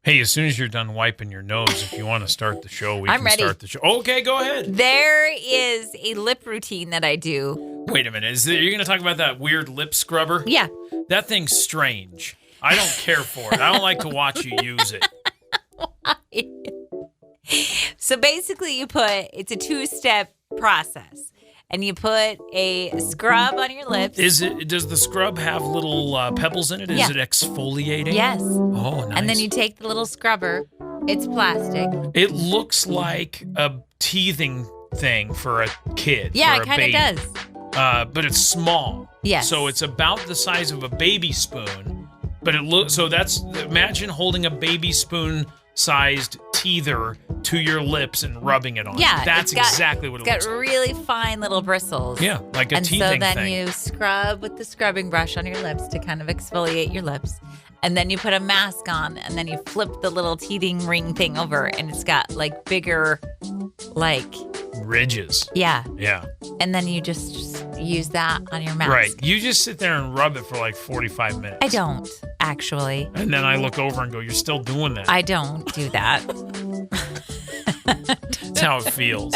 Hey, as soon as you're done wiping your nose, if you want to start the show, we can ready. start the show. Okay, go ahead. There is a lip routine that I do. Wait a minute. You're going to talk about that weird lip scrubber? Yeah. That thing's strange. I don't care for it. I don't like to watch you use it. So basically it's a two-step process. And you put a scrub on your lips. Does the scrub have little pebbles in it? Is it exfoliating? Yes. Oh, nice. And then you take the little scrubber. It's plastic. It looks like a teething thing for a kid. Yeah, for it kind of does. But it's small. Yes. So it's about the size of a baby spoon. But imagine holding a baby spoon sized teether to your lips and rubbing it on. Yeah, That's exactly what it looks It's got like. really fine little bristles. Yeah, like a teething thing. And so then you scrub with the scrubbing brush on your lips to kind of exfoliate your lips. And then you put a mask on, and then you flip the little teething ring thing over, and it's got like bigger, like ridges. Yeah. Yeah. And then you just use that on your mask. Right. You just sit there and rub it for like 45 minutes. I don't, actually. And then I look over and go, you're still doing that. I don't do that. That's how it feels.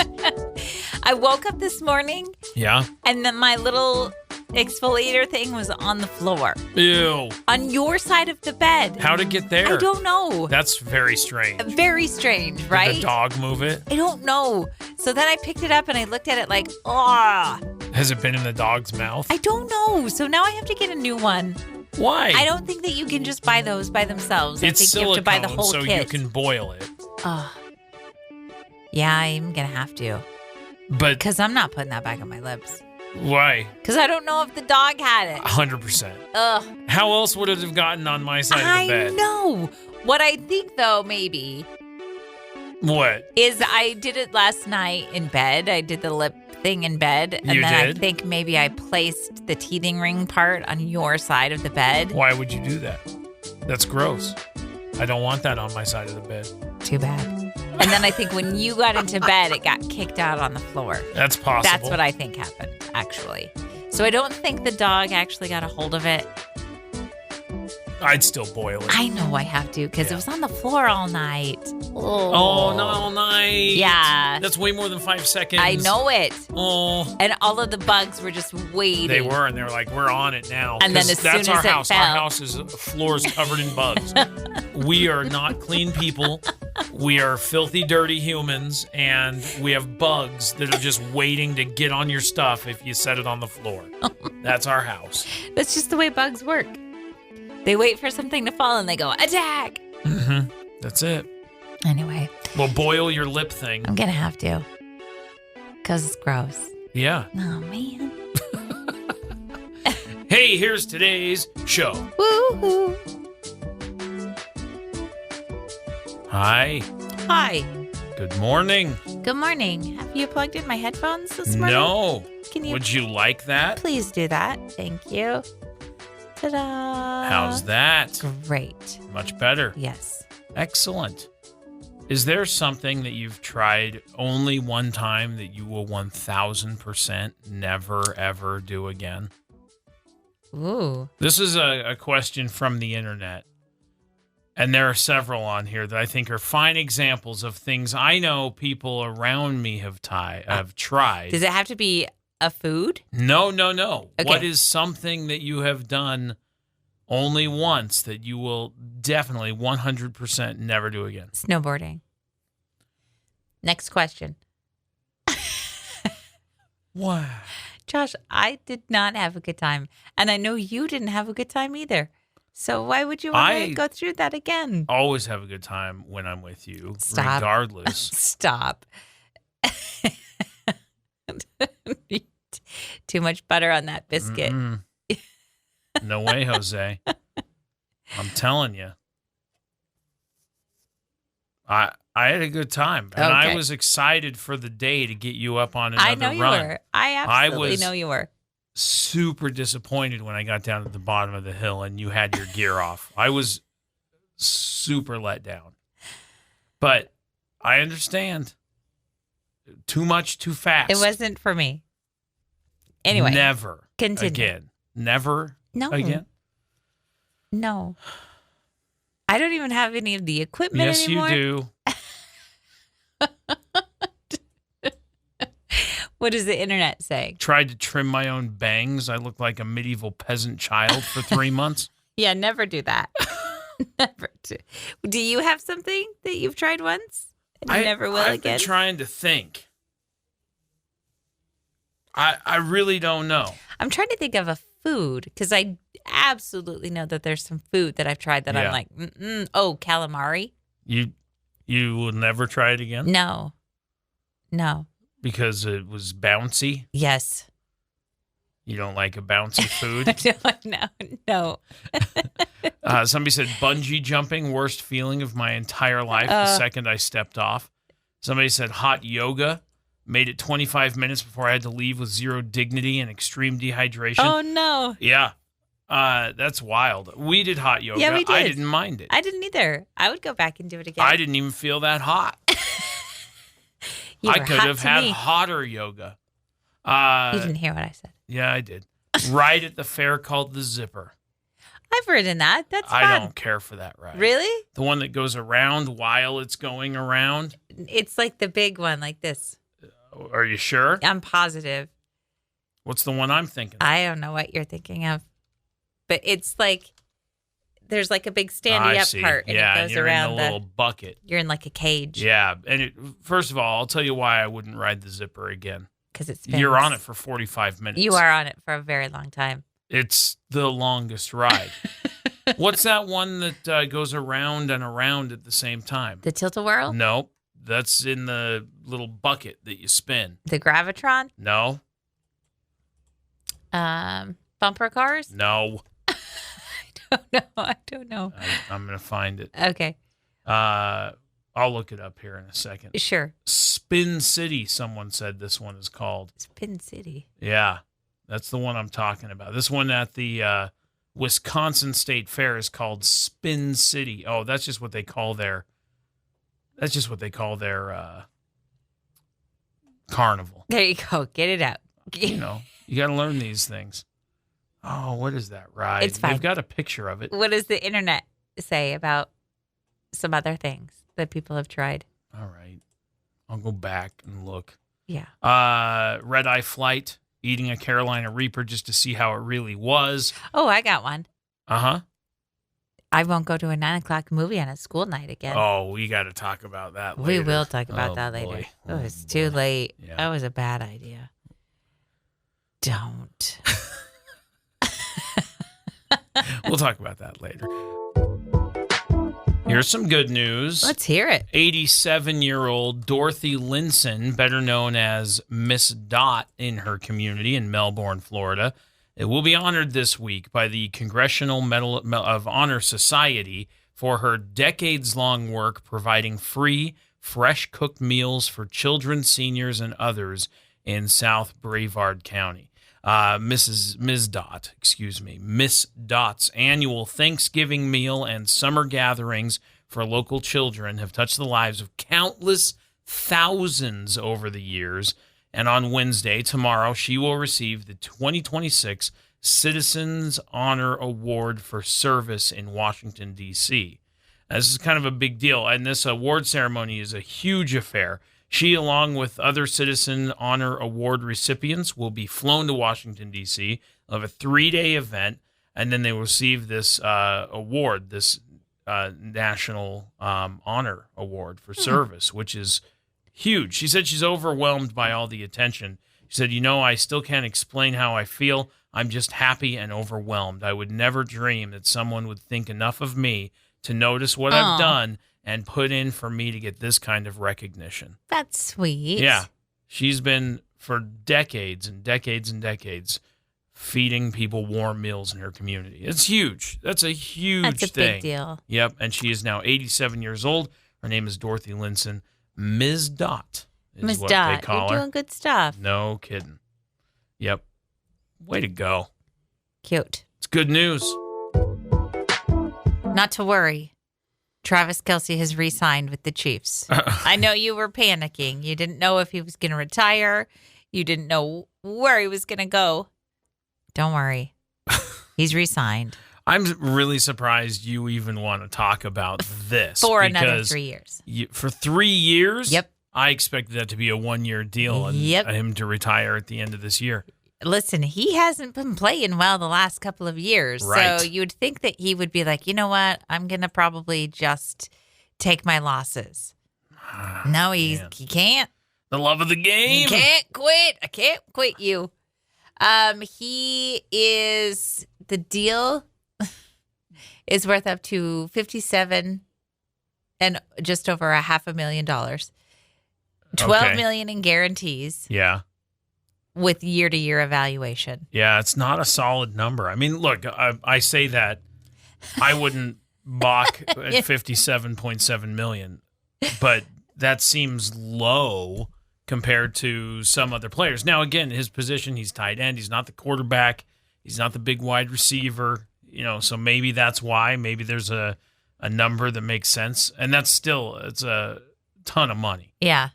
I woke up this morning. Yeah. And then my little exfoliator thing was on the floor. Ew. On your side of the bed. How'd it get there? I don't know. That's very strange. Very strange, right? Did the dog move it? I don't know. So then I picked it up and I looked at it like, oh. Has it been in the dog's mouth? I don't know. So now I have to get a new one. Why? I don't think that you can just buy those by themselves. It's I think silicone, you have to buy the whole so kit. you can boil it. Oh. Yeah, I'm going to have to. But because I'm not putting that back on my lips. Why? Because I don't know if the dog had it. 100%. Ugh. How else would it have gotten on my side of the bed? I know. What I think, though, maybe. What? Is I did it last night in bed. I did the lip thing in bed. And You then did? I think maybe I placed the teething ring part on your side of the bed. Why would you do that? That's gross. I don't want that on my side of the bed. Too bad. And then I think when you got into bed, it got kicked out on the floor. That's possible. That's what I think happened, actually. So I don't think the dog actually got a hold of it. I'd still boil it. I know I have to because it was on the floor all night. Oh, not all night. Yeah. That's way more than 5 seconds. I know it. Oh. And all of the bugs were just waiting. They were, and they were like, we're on it now. And then as that's soon our as it house. fell. Our house is floors covered in bugs. We are not clean people. We are filthy, dirty humans, and we have bugs that are just waiting to get on your stuff if you set it on the floor. That's our house. That's just the way bugs work. They wait for something to fall and they go, attack. Mm-hmm. That's it. Anyway. Well, boil your lip thing. I'm going to have to. Because it's gross. Yeah. Oh, man. Hey, here's today's show. Woo-hoo. Hi. Hi. Good morning. Good morning. Have you plugged in my headphones this morning? No. Can you? Would you like that? Please do that. Thank you. Ta-da. How's that? Great. Much better. Yes. Excellent. Is there something that you've tried only one time that you will 1000% never, ever do again? Ooh. This is a question from the internet. And there are several on here that I think are fine examples of things I know people around me have tried. Does it have to be a food? No. Okay. What is something that you have done only once that you will definitely 100% never do again? Snowboarding. Next question. Wow. Josh, I did not have a good time. And I know you didn't have a good time either. So why would you want to go through that again? Always have a good time when I'm with you, Stop. regardless. Stop. Too much butter on that biscuit. No way, Jose. I'm telling you. I had a good time. And I was excited for the day to get you up on another run. I know you were. I absolutely know you were. Super disappointed when I got down at the bottom of the hill and you had your gear off. I was super let down. But I understand. Too much, too fast. It wasn't for me. Anyway. Never. Continue. Again. Never No. again? No. I don't even have any of the equipment Yes, anymore. you do. What does the internet say? Tried to trim my own bangs. I look like a medieval peasant child for 3 months. Yeah, never do that. Never do. Do you have something that you've tried once and you never will I've again? been trying to think. I really don't know. I'm trying to think of a food because I absolutely know that there's some food that I've tried that I'm like, oh, calamari. You will never try it again? No. Because it was bouncy? Yes. You don't like a bouncy food? No. Somebody said bungee jumping, worst feeling of my entire life the second I stepped off. Somebody said hot yoga, made it 25 minutes before I had to leave with zero dignity and extreme dehydration. Oh, no. Yeah. That's wild. We did hot yoga. Yeah, we did. I didn't mind it. I didn't either. I would go back and do it again. I didn't even feel that hot. I could have had hotter yoga. You didn't hear what I said. Yeah, I did. Ride at the fair called the Zipper. I've ridden that. That's fun. I don't care for that ride. Really? The one that goes around while it's going around? It's like the big one, like this. Are you sure? I'm positive. What's the one I'm thinking of? I don't know what you're thinking of. But it's like, there's like a big standing up part. And it goes you're around in the little bucket. You're in like a cage. Yeah. And first of all, I'll tell you why I wouldn't ride the Zipper again. Because it's spins. You're on it for 45 minutes. You are on it for a very long time. It's the longest ride. What's that one that goes around and around at the same time? The Tilt-A-Whirl? Nope. That's in the little bucket that you spin. The Gravitron? No. Bumper cars? No. I don't know. I'm going to find it. Okay. I'll look it up here in a second. Sure. Spin City, someone said this one is called. Spin City. Yeah. That's the one I'm talking about. This one at the Wisconsin State Fair is called Spin City. Oh, that's just what they call their carnival. There you go. Get it out. You know, you got to learn these things. Oh, what is that ride? It's fine. They've got a picture of it. What does the internet say about some other things that people have tried? All right. I'll go back and look. Yeah. Red Eye Flight, eating a Carolina Reaper just to see how it really was. Oh, I got one. Uh-huh. I won't go to a 9:00 movie on a school night again. Oh, we got to talk about that later. We will talk about that later. Boy. Oh, it's too late. Yeah. That was a bad idea. Don't. We'll talk about that later. Here's some good news. Let's hear it. 87-year-old Dorothy Linson, better known as Miss Dot in her community in Melbourne, Florida, it will be honored this week by the Congressional Medal of Honor Society for her decades-long work providing free, fresh-cooked meals for children, seniors, and others in South Brevard County. Miss Dot's annual Thanksgiving meal and summer gatherings for local children have touched the lives of countless thousands over the years. And on Wednesday, tomorrow, she will receive the 2026 Citizens Honor Award for Service in Washington, D.C. This is kind of a big deal, and this award ceremony is a huge affair. She, along with other Citizen Honor Award recipients, will be flown to Washington, D.C. They'll have a 3-day event, and then they will receive this award, this National Honor Award for Service, which is huge. She said she's overwhelmed by all the attention. She said, I still can't explain how I feel. I'm just happy and overwhelmed. I would never dream that someone would think enough of me to notice what I've done and put in for me to get this kind of recognition. That's sweet. Yeah. She's been for decades and decades and decades feeding people warm meals in her community. It's huge. That's a huge thing. That's a big deal. Yep. And she is now 87 years old. Her name is Dorothy Linson. Ms. Dot is Ms. what Dot, they call you're her. doing good stuff. No kidding. Yep. Way to go. Cute. It's good news. Not to worry. Travis Kelce has re-signed with the Chiefs. I know you were panicking. You didn't know if he was going to retire. You didn't know where he was going to go. Don't worry. He's re-signed. I'm really surprised you even want to talk about this. For another 3 years. For 3 years? Yep. I expected that to be a 1-year deal and him to retire at the end of this year. Listen, he hasn't been playing well the last couple of years. Right. So you would think that he would be like, you know what? I'm going to probably just take my losses. No, he can't. The love of the game. He can't quit. I can't quit you. The deal is worth up to $57 and just over $500,000. $12 million in guarantees. Yeah. With year-to-year evaluation. Yeah, it's not a solid number. I mean, look, I say that I wouldn't balk at $57.7 million, but that seems low compared to some other players. Now, again, his position, he's tight end. He's not the quarterback. He's not the big wide receiver. So maybe that's why. Maybe there's a number that makes sense. And that's still, it's a ton of money. Yeah.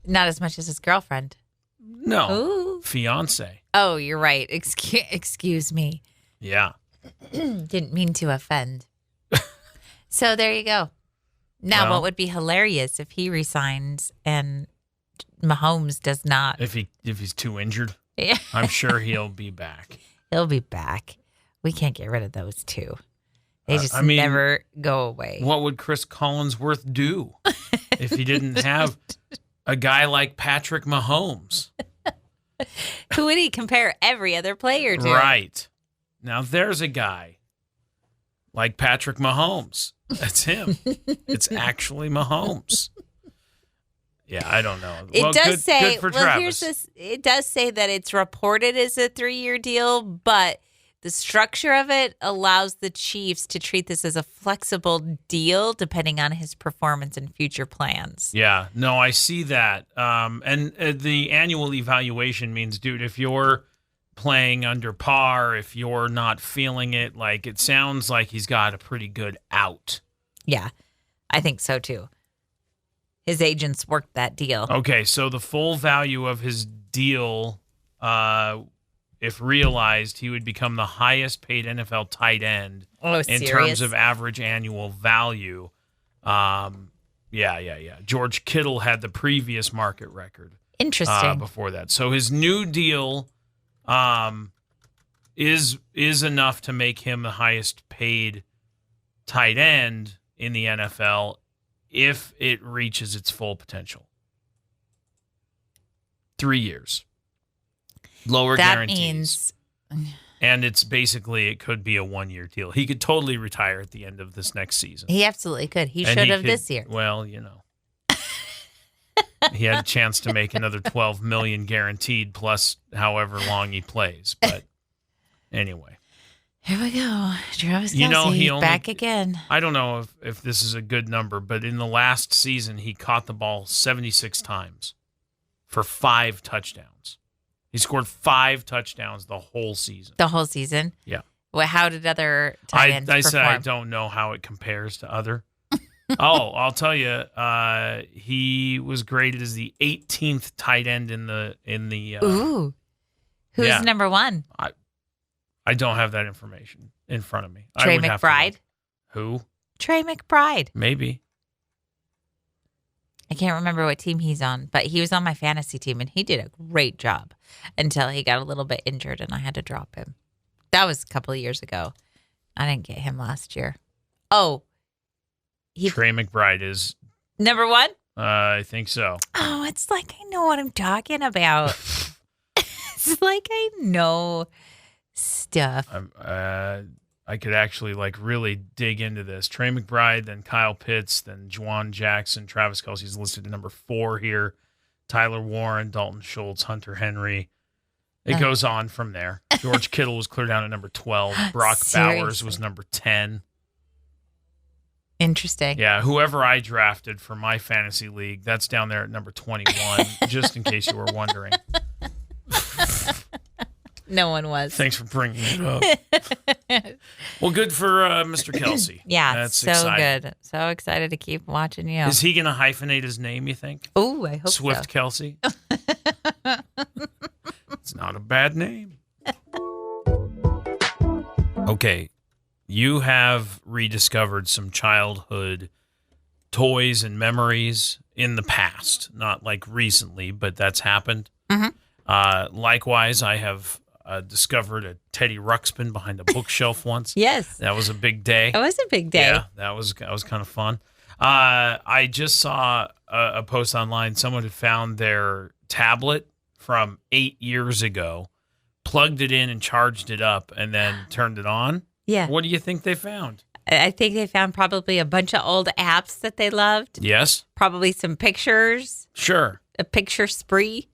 Not as much as his girlfriend. No. Ooh. Fiance. Oh, you're right. Excuse me. Yeah. Didn't mean to offend. So there you go. Now, what would be hilarious if he resigns and Mahomes does not? If he's too injured, yeah. I'm sure he'll be back. He'll be back. We can't get rid of those two. They just never go away. What would Chris Collinsworth do if he didn't have a guy like Patrick Mahomes? Who would he compare every other player to? Right. Now there's a guy like Patrick Mahomes. That's him. It's actually Mahomes. Yeah, I don't know. It does say, good for Travis. Here's this. It does say that it's reported as a 3-year deal, but the structure of it allows the Chiefs to treat this as a flexible deal depending on his performance and future plans. Yeah, no, I see that. And the annual evaluation means, dude, if you're playing under par, if you're not feeling it, like it sounds like he's got a pretty good out. Yeah, I think so too. His agents worked that deal. Okay, so the full value of his deal, if realized, he would become the highest paid NFL tight end in terms of average annual value. Yeah. George Kittle had the previous market record. Interesting. Before that. So his new deal is enough to make him the highest paid tight end in the NFL if it reaches its full potential. 3 years. Lower guarantees. And it's basically, it could be a 1-year deal. He could totally retire at the end of this next season. He absolutely could. He should have this year. Well, he had a chance to make another $12 million guaranteed plus however long he plays. But anyway. Here we go. Travis Kelce, back again. I don't know if this is a good number, but in the last season, he caught the ball 76 times for 5 touchdowns. He scored 5 touchdowns the whole season. The whole season? Yeah. Well, how did other tight ends perform? Said I don't know how it compares to other. I'll tell you, he was graded as the 18th tight end in the. Ooh, who's number one? I don't have that information in front of me. Trey McBride. Who? Trey McBride. Maybe. I can't remember what team he's on, but he was on my fantasy team, and he did a great job until he got a little bit injured, and I had to drop him. That was a couple of years ago. I didn't get him last year. Oh. Trey McBride is number one? I think so. Oh, it's like I know what I'm talking about. It's like I know stuff. I could actually really dig into this. Trey McBride, then Kyle Pitts, then Juwan Jackson, Travis Kelce's listed at number 4 here. Tyler Warren, Dalton Schultz, Hunter Henry. It goes on from there. George Kittle was clear down at number 12. Brock Bowers was number 10. Interesting. Yeah, whoever I drafted for my fantasy league, that's down there at number 21, just in case you were wondering. No one was. Thanks for bringing it up. Well, good for Mr. Kelce. Yeah, that's so exciting. Good. So excited to keep watching you. Is he going to hyphenate his name, you think? Oh, I hope Swift-Kelce? It's not a bad name. Okay, You have rediscovered some childhood toys and memories in the past, not like recently, but that's happened. Likewise, I have discovered a Teddy Ruxpin behind a bookshelf once. Yes. That was a big day. It was a big day. Yeah, that was kind of fun. I just saw a post online. Someone had found their tablet from 8 years ago, plugged it in and charged it up, and then turned it on. Yeah. What do you think they found? I think they found probably a bunch of old apps that they loved. Yes. Probably some pictures. Sure. A picture spree.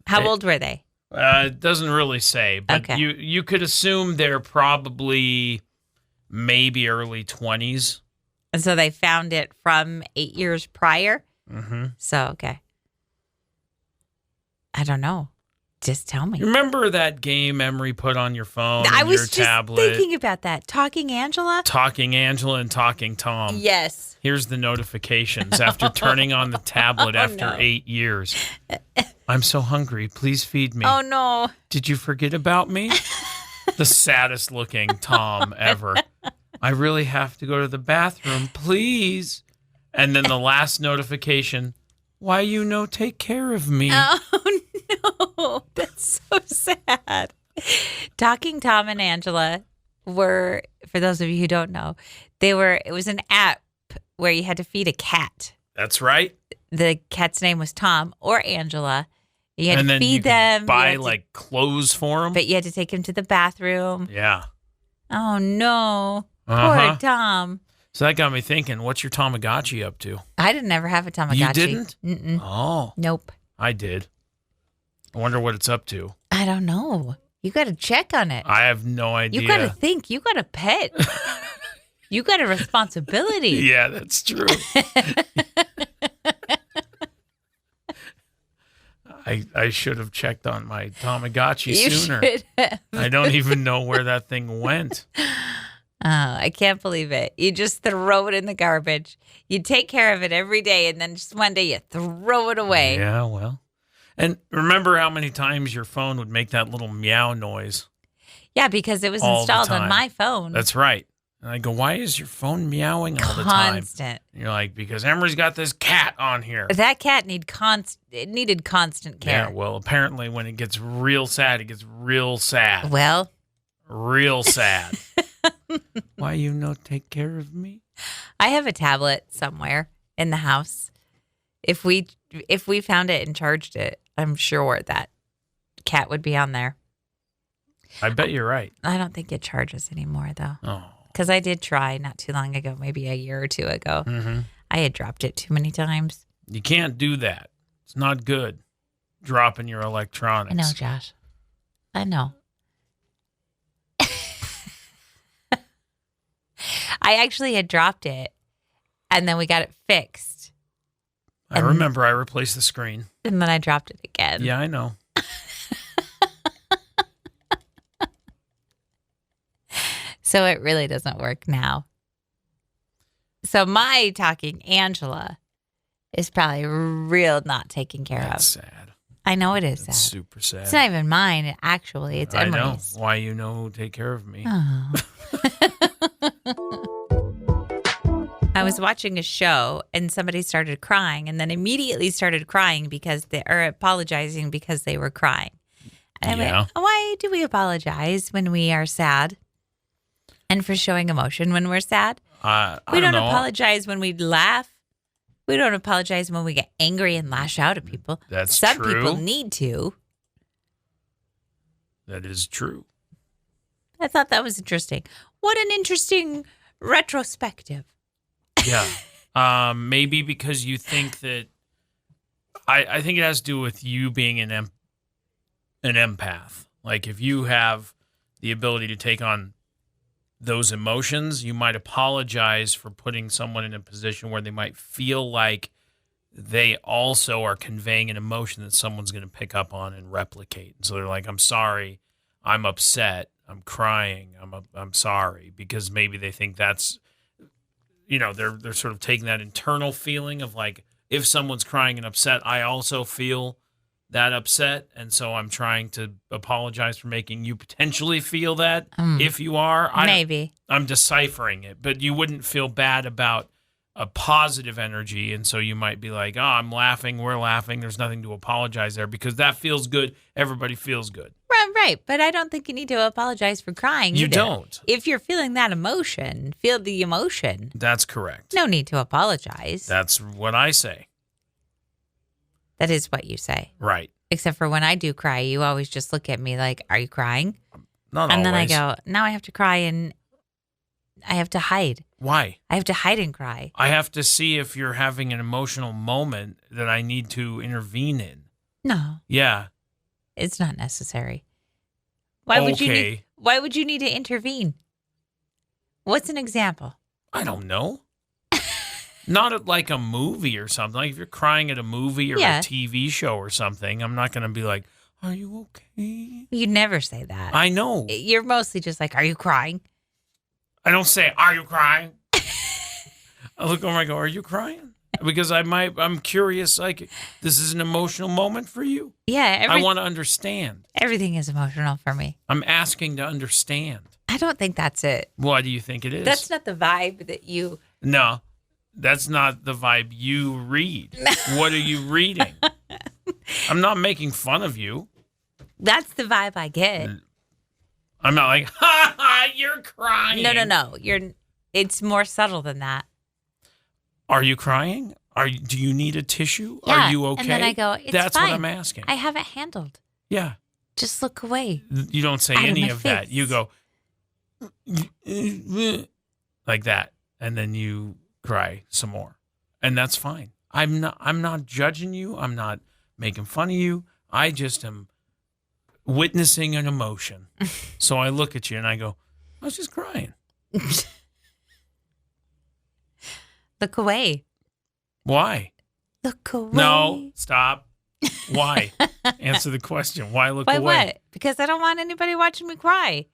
How old were they? It doesn't really say, but Okay. you could assume they're probably maybe early 20s. And so they found it from 8 years prior. Mm-hmm. So, okay. I don't know. Just tell me. You remember that game Emery put on your phone, I and was your just tablet? thinking about that. Talking Angela? Talking Angela and Talking Tom. Yes. Here's the notifications after turning on the tablet after 8 years. I'm so hungry. Please feed me. Oh, no. Did you forget about me? The saddest looking Tom ever. I really have to go to the bathroom, please. And then the last notification. Why you no take care of me? Oh, no. That's so sad. Talking Tom and Angela were, for those of you who don't know, it was an app where you had to feed a cat. That's right. The cat's name was Tom or Angela. You had And to then feed you could them. buy like clothes for them. But you had to take him to the bathroom. Yeah. Oh, no. Uh-huh. Poor Tom. So that got me thinking, what's your Tamagotchi up to? I didn't ever have a Tamagotchi. You didn't? Mm-mm. Oh. Nope. I did. I wonder what it's up to. I don't know. You got to check on it. I have no idea. You got to think. You got a pet. You got a responsibility. Yeah, that's true. I should have checked on my Tamagotchi You sooner. should have. I don't even know where that thing went. Oh, I can't believe it. You just throw it in the garbage. You take care of it every day, and then just one day you throw it away. Yeah, well. And remember how many times your phone would make that little meow noise? Yeah, because it was All the installed on time. my phone. That's right. And I go, why is your phone meowing all the time? Constant. And you're like, because Emery's got this cat on here. That cat needed constant care. Yeah, well, apparently when it gets real sad, it gets real sad. Well, Real sad. Why you no take care of me? I have a tablet somewhere in the house. If we found it and charged it, I'm sure that cat would be on there. I bet you're right. I don't think it charges anymore, though. Oh. Because I did try not too long ago, maybe a year or two ago. Mm-hmm. I had dropped it too many times. You can't do that. It's not good. Dropping your electronics. I know, Josh. I know. I actually had dropped it, and then we got it fixed. I remember I replaced the screen. And then I dropped it again. Yeah, I know. So it really doesn't work now. So my talking Angela is probably real not taken care That's of. sad. I know it is That's sad. super sad. It's not even mine, actually. It's I know. Emery's. Why you no take care of me? Oh. I was watching a show and somebody started crying and then immediately started crying or apologizing because they were crying. And I went, why do we apologize when we are sad? And for showing emotion when we're sad? We don't apologize when we laugh. We don't apologize when we get angry and lash out at people. That's Some true. people need to. That is true. I thought that was interesting. What an interesting retrospective. Yeah. Maybe because you think that I think it has to do with you being an empath. Like if you have the ability to take on those emotions, you might apologize for putting someone in a position where they might feel like they also are conveying an emotion that someone's going to pick up on and replicate. So they're like, I'm sorry, I'm upset, I'm crying, I'm sorry, because maybe they think that's, they're sort of taking that internal feeling of like, if someone's crying and upset, I also feel that upset, and so I'm trying to apologize for making you potentially feel that. If you are, Maybe. I'm deciphering it, but you wouldn't feel bad about a positive energy, and so you might be like, oh, I'm laughing, we're laughing, there's nothing to apologize there, because that feels good. Everybody feels good. Right. But I don't think you need to apologize for crying You either. don't. If you're feeling that emotion, feel the emotion. That's correct. No need to apologize. That's what I say. That is what you say. Right. Except for when I do cry, you always just look at me like, are you crying? Not and always. then I go, now I have to cry and I have to hide. Why? I have to hide and cry. I have to see if you're having an emotional moment that I need to intervene in. No, Yeah. it's not necessary. Why would you need to intervene? What's an example? I don't know. Not at like a movie or something. Like if you're crying at a movie or Yeah. a TV show or something, I'm not going to be like, are you okay? You never say that. I know. You're mostly just like, are you crying? I don't say, are you crying? I look over and I go, are you crying? Because I'm curious, like, this is an emotional moment for you? Yeah. I want to understand. Everything is emotional for me. I'm asking to understand. I don't think that's it. Why do you think it is? That's not the vibe that you... No, that's not the vibe you read. What are you reading? I'm not making fun of you. That's the vibe I get. I'm not like, ha ha, you're crying. No. It's more subtle than that. Are you crying? Do you need a tissue? Yeah, Are you okay? and then I go, it's That's fine. what I'm asking. I have it handled. Yeah. Just look away. You don't say Out of any my of that. face. You go like that, and then you cry some more, and that's fine. I'm not judging you. I'm not making fun of you. I just am witnessing an emotion. So I look at you and I go, I was just crying. Look away. Why? Look away. No, stop. Why? Answer the question. Why look Why away? what? Because I don't want anybody watching me cry.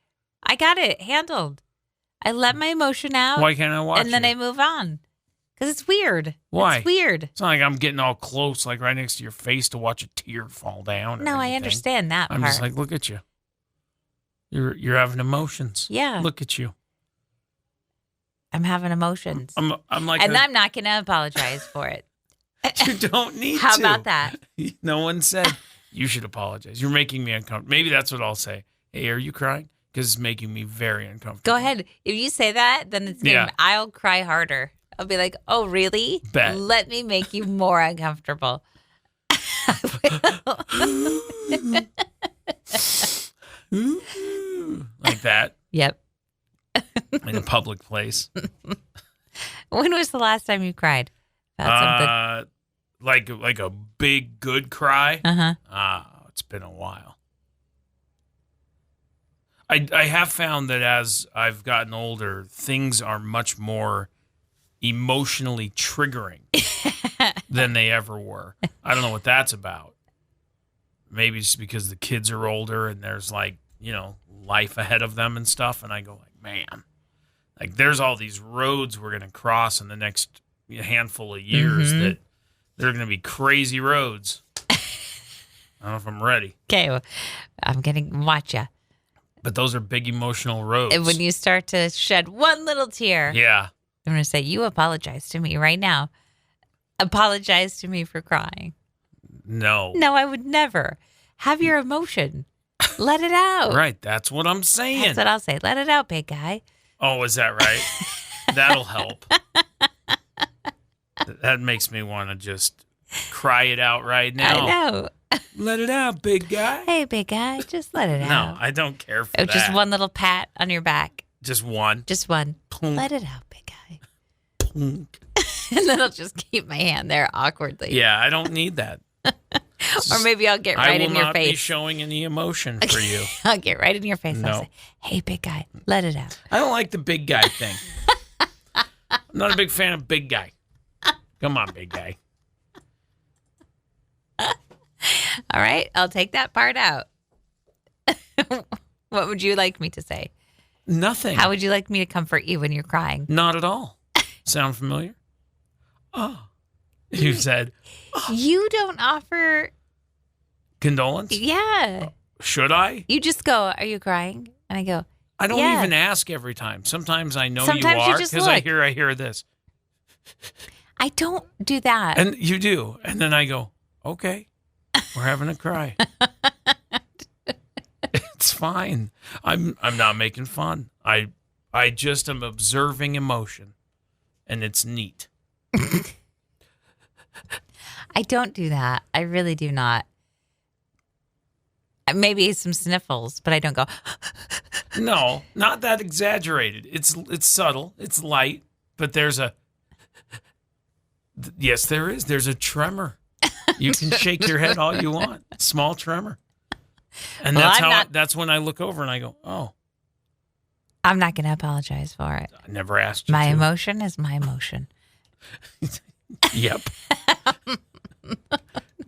I got it handled. I let my emotion out. Why can't I watch And then you? I move on. Because it's weird. Why? It's weird. It's not like I'm getting all close, like right next to your face to watch a tear fall down. Or No, I anything. understand that I'm part. just like, look at you. You're having emotions. Yeah. Look at you. I'm having emotions. I'm like, And I'm not going to apologize for it. you don't need How to. about that? No one said you should apologize. You're making me uncomfortable. Maybe that's what I'll say. Hey, are you crying? Because it's making me very uncomfortable. Go ahead. If you say that, then it's gonna, I'll cry harder. I'll be like, oh, really? Bet. Let me make you more uncomfortable. Like that Yep. in a public place. When was the last time you cried about something? Like a big good cry. Uh-huh. It's been a while. I have found that as I've gotten older, things are much more emotionally triggering than they ever were. I don't know what that's about. Maybe it's because the kids are older and there's like, life ahead of them and stuff. And I go like, man, like there's all these roads we're going to cross in the next handful of years that they're going to be crazy roads. I don't know if I'm ready. Okay. Well, I'm going to watch you. But those are big emotional roads. And when you start to shed one little tear, yeah. I'm going to say, you apologize to me right now. Apologize to me for crying. No. No, I would never. Have your emotion. Let it out. Right. That's what I'm saying. That's what I'll say. Let it out, big guy. Oh, is that right? That'll help. That makes me want to just cry it out right now. I know. Let it out, big guy. Hey, big guy, just let it No, out. I don't care for Oh, that. just one little pat on your back. Just one. Just one. Plunk. Let it out, big guy. Plunk. And then I'll just keep my hand there awkwardly. Yeah, I don't need that. Or maybe I'll get right in your I will not be face. showing any emotion for you. I'll get right in your face. No. I'll say, hey, big guy, let it out. I don't like the big guy thing. I'm not a big fan of big guy. Come on, big guy. All right, I'll take that part out. What would you like me to say? Nothing. How would you like me to comfort you when you're crying? Not at all. Sound familiar? Oh. You said, You don't offer Condolence? Yeah. Should I? You just go, are you crying? And I go, I don't yeah. even ask every time. Sometimes I know Sometimes you you are just because look. I hear this. I don't do that. And you do. And then I go, okay, we're having a cry. It's fine. I'm not making fun. I just am observing emotion, and it's neat. I don't do that. I really do not. Maybe some sniffles, but I don't go. No, not that exaggerated. It's subtle. It's light, but there's a yes, there is. There's a tremor. You can shake your head all you want. Small tremor. And that's when I look over and I go, oh. I'm not going to apologize for it. I never asked you My to. emotion is my emotion. Yep.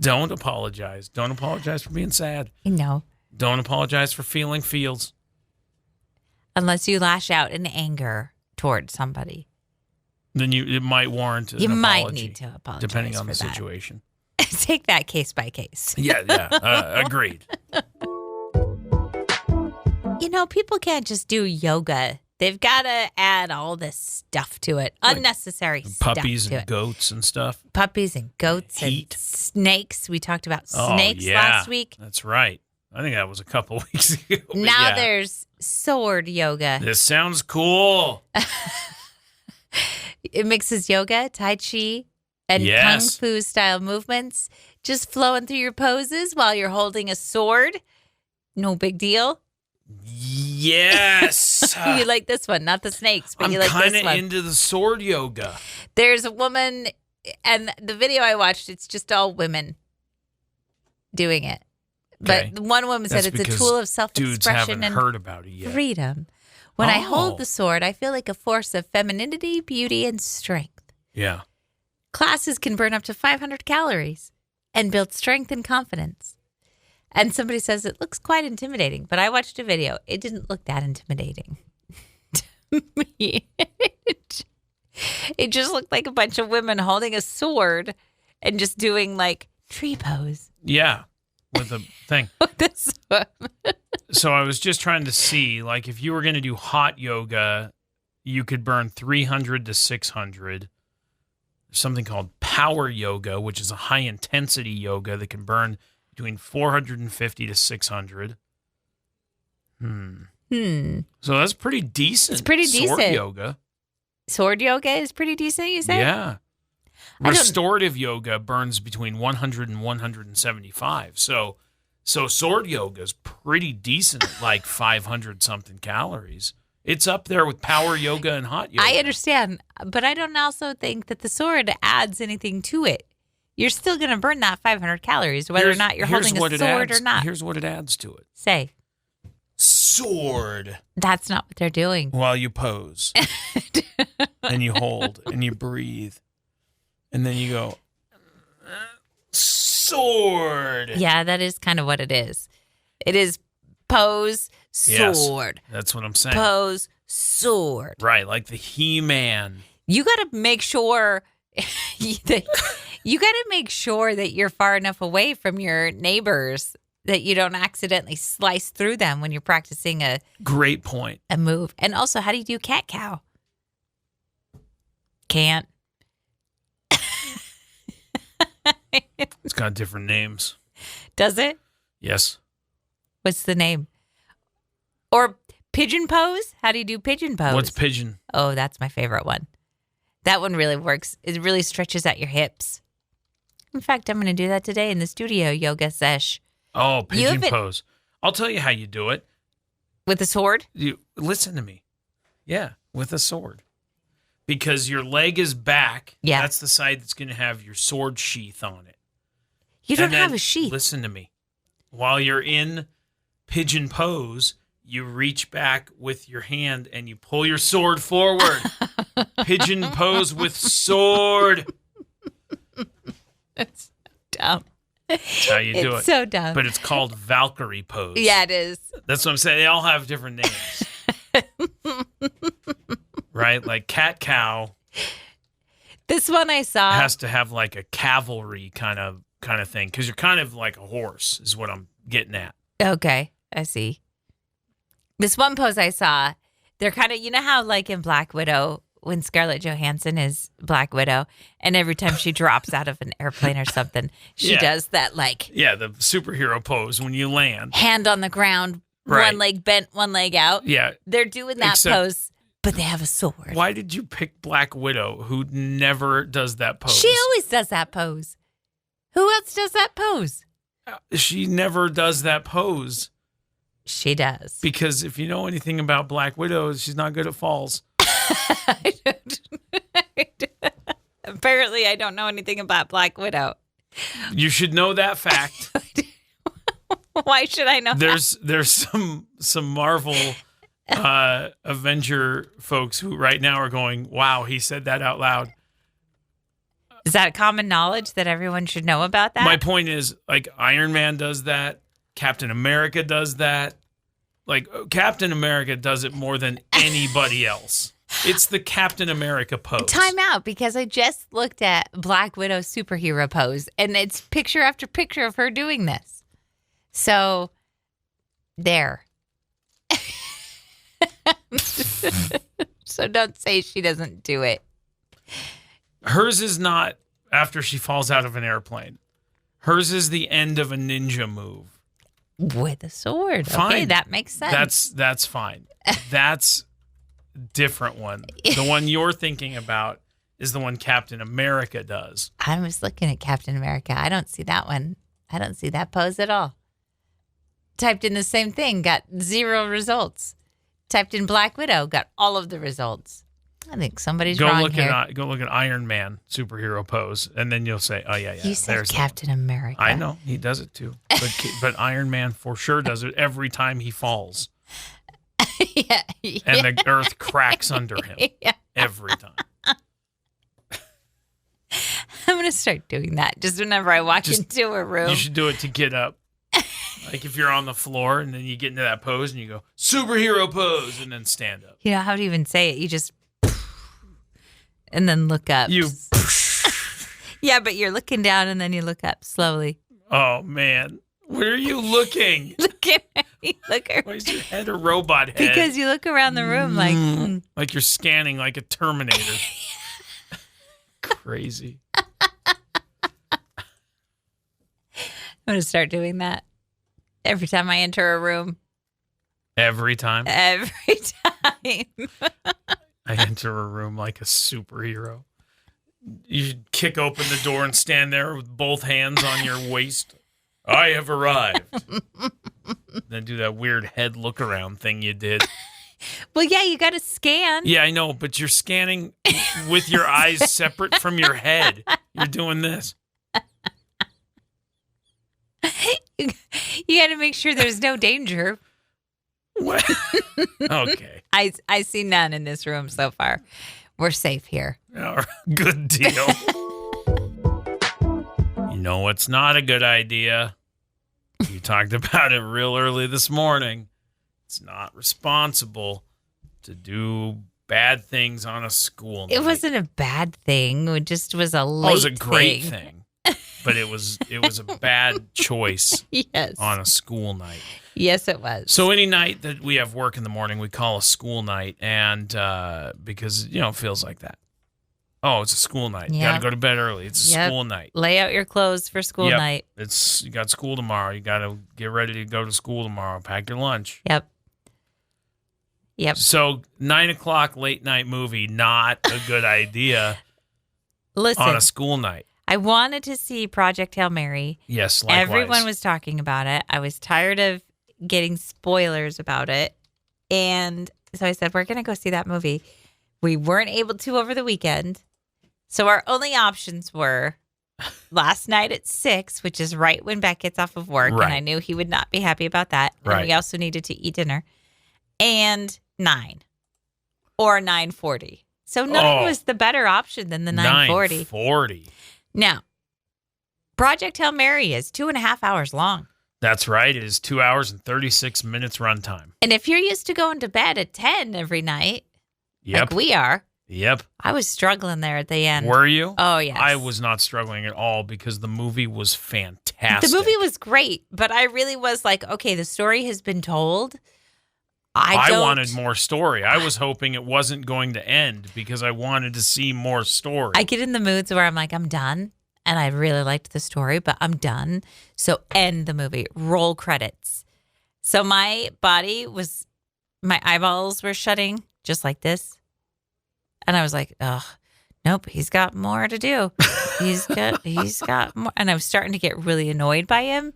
Don't apologize. Don't apologize for being sad. No. Don't apologize for feeling feels. Unless you lash out in anger towards somebody. Then it might warrant an apology. You might need to apologize depending on for the that. situation. Take that case by case. Yeah. Agreed. You know, people can't just do yoga. They've got to add all this stuff to it. Unnecessary stuff Puppies to and it. goats and stuff. Puppies and goats Heat. and snakes. We talked about Oh, snakes yeah. last week. That's right. I think that was a couple weeks ago. but Now yeah. there's sword yoga. This sounds cool. It mixes yoga, tai chi, and Yes. kung fu style movements. Just flowing through your poses while you're holding a sword. No big deal. Yes. You like this one, not the snakes, but I'm you like kind this of one. into the sword yoga. There's a woman, and the video I watched, it's just all women doing it. Okay. But one woman said That's it's a because tool of Dudes self-expression haven't and heard about it yet. freedom. When I Oh. hold the sword, I feel like a force of femininity, beauty, and strength. Yeah. Classes can burn up to 500 calories and build strength and confidence. And somebody says it looks quite intimidating, but I watched a video. It didn't look that intimidating to me. It just looked like a bunch of women holding a sword and just doing like tree pose. Yeah. With a thing. This one. So I was just trying to see, like, if you were going to do hot yoga, you could burn 300 to 600. There's something called power yoga, which is a high-intensity yoga that can burn between 450 to 600. So that's pretty decent. It's pretty Sword decent. yoga. Sword yoga is pretty decent, you say? Yeah. I don't- Restorative yoga burns between 100 and 175. So sword yoga is pretty decent at like 500 something calories. It's up there with power yoga and hot yoga. I understand, but I don't also think that the sword adds anything to it. You're still going to burn that 500 calories, whether or not you're holding a sword or not. Here's what it adds to it. Say, Sword. that's not what they're doing. While you pose. And you hold and you breathe. And then you go, sword. Yeah, that is kind of what it is. It is pose, Yes, sword. that's what I'm saying. Pose, sword. Right, like the He-Man. You got to make sure that you're far enough away from your neighbors that you don't accidentally slice through them when you're practicing a Great point. move. And also, how do you do cat cow? Can't. It's got different names. Does it? Yes. What's the name? Or pigeon pose? How do you do pigeon pose? What's pigeon? Oh, that's my favorite one. That one really works. It really stretches out your hips. In fact, I'm going to do that today in the studio yoga sesh. Oh, pigeon haven't- pose. I'll tell you how you do it. With a sword? You listen to me. Yeah, with a sword. Because your leg is back. Yeah. That's the side that's going to have your sword sheath on it. You don't And then, have a sheath. Listen to me. While you're in pigeon pose, you reach back with your hand and you pull your sword forward. Pigeon pose with sword. That's dumb. That's how you do it. It's so dumb. But it's called Valkyrie pose. Yeah, it is. That's what I'm saying. They all have different names. Right? Like cat cow This one I saw. has to have like a cavalry kind of kind of thing because you're kind of like a horse is what I'm getting at. Okay, I see. This one pose I saw, they're kind of, you know how like in Black Widow, when Scarlett Johansson is Black Widow, and every time she drops out of an airplane or something, she does that like... Yeah, the superhero pose when you land. Hand on the ground, one leg bent, one leg out. Yeah. They're doing that pose, but they have a sword. Why did you pick Black Widow, who never does that pose? She always does that pose. Who else does that pose? She never does that pose. She does. Because if you know anything about Black Widow, she's not good at falls. I don't. Apparently, I don't know anything about Black Widow. You should know that fact. Why should I know There's some Marvel Avenger folks who right now are going, wow, he said that out loud. Is that common knowledge that everyone should know about that? My point is, like, Iron Man does that. Captain America does that. Like, Captain America does it more than anybody else. It's the Captain America pose. Time out, because I just looked at Black Widow superhero pose, and it's picture after picture of her doing this. So, there. So don't say she doesn't do it. Hers is not after she falls out of an airplane. Hers is the end of a ninja move. With a sword. Fine. Okay, that makes sense. That's fine. That's a different one. The one you're thinking about is the one Captain America does. I was looking at Captain America. I don't see that one. I don't see that pose at all. Typed in the same thing, got 0 results. Typed in Black Widow, got all of the results. I think somebody's wrong here. Go look at Iron Man superhero pose, and then you'll say, "Oh yeah." You said Captain America. I know he does it too, but Iron Man for sure does it every time he falls. Yeah. And the earth cracks under him every time. I'm gonna start doing that just whenever I walk into a room. You should do it to get up. Like if you're on the floor and then you get into that pose and you go superhero pose and then stand up. You know how to even say it. You just and then look up. Yeah, but you're looking down and then you look up slowly. Oh man, where are you looking? Look at me. Look around. Why is your head a robot head? Because you look around the room like like you're scanning like a Terminator. Crazy. I'm gonna start doing that every time I enter a room. Every time? Every time. I enter a room like a superhero. You should kick open the door and stand there with both hands on your waist. I have arrived. Then do that weird head look around thing you did. Well, yeah, you got to scan. Yeah, I know, but you're scanning with your eyes separate from your head. You're doing this. You got to make sure there's no danger. What? Okay. I see none in this room so far. We're safe here. All right, good deal. You know what's not a good idea? You talked about it real early this morning. It's not responsible to do bad things on a school night. It wasn't a bad thing. It just was a late It was a great thing. But it was a bad choice on a school night. Yes, it was. So any night that we have work in the morning, we call a school night, and because, it feels like that. Oh, it's a school night. Yep. You got to go to bed early. It's a school night. Lay out your clothes for school night. You got school tomorrow. You got to get ready to go to school tomorrow. Pack your lunch. Yep. So 9:00 late night movie, not a good idea. Listen, on a school night. I wanted to see Project Hail Mary. Yes, likewise. Everyone was talking about it. I was tired of getting spoilers about it. And so I said, we're going to go see that movie. We weren't able to over the weekend. So our only options were last night at 6, which is right when Beck gets off of work. Right. And I knew he would not be happy about that. And right. we also needed to eat dinner. And 9 or 9:40. So 9 was the better option than the 9:40. 9:40. Now, Project Hail Mary is 2.5 hours long. That's right. It is 2 hours and 36 minutes runtime. And if you're used to going to bed at 10 every night, Yep. like we are, Yep. I was struggling there at the end. Were you? Oh, yes. I was not struggling at all because the movie was fantastic. The movie was great, but I really was like, okay, the story has been told. I wanted more story. I was hoping it wasn't going to end because I wanted to see more story. I get in the moods where I'm like, I'm done. And I really liked the story, but I'm done. So end the movie. Roll credits. So my eyeballs were shutting just like this. And I was like, oh, nope, he's got more to do. He's got more. And I was starting to get really annoyed by him.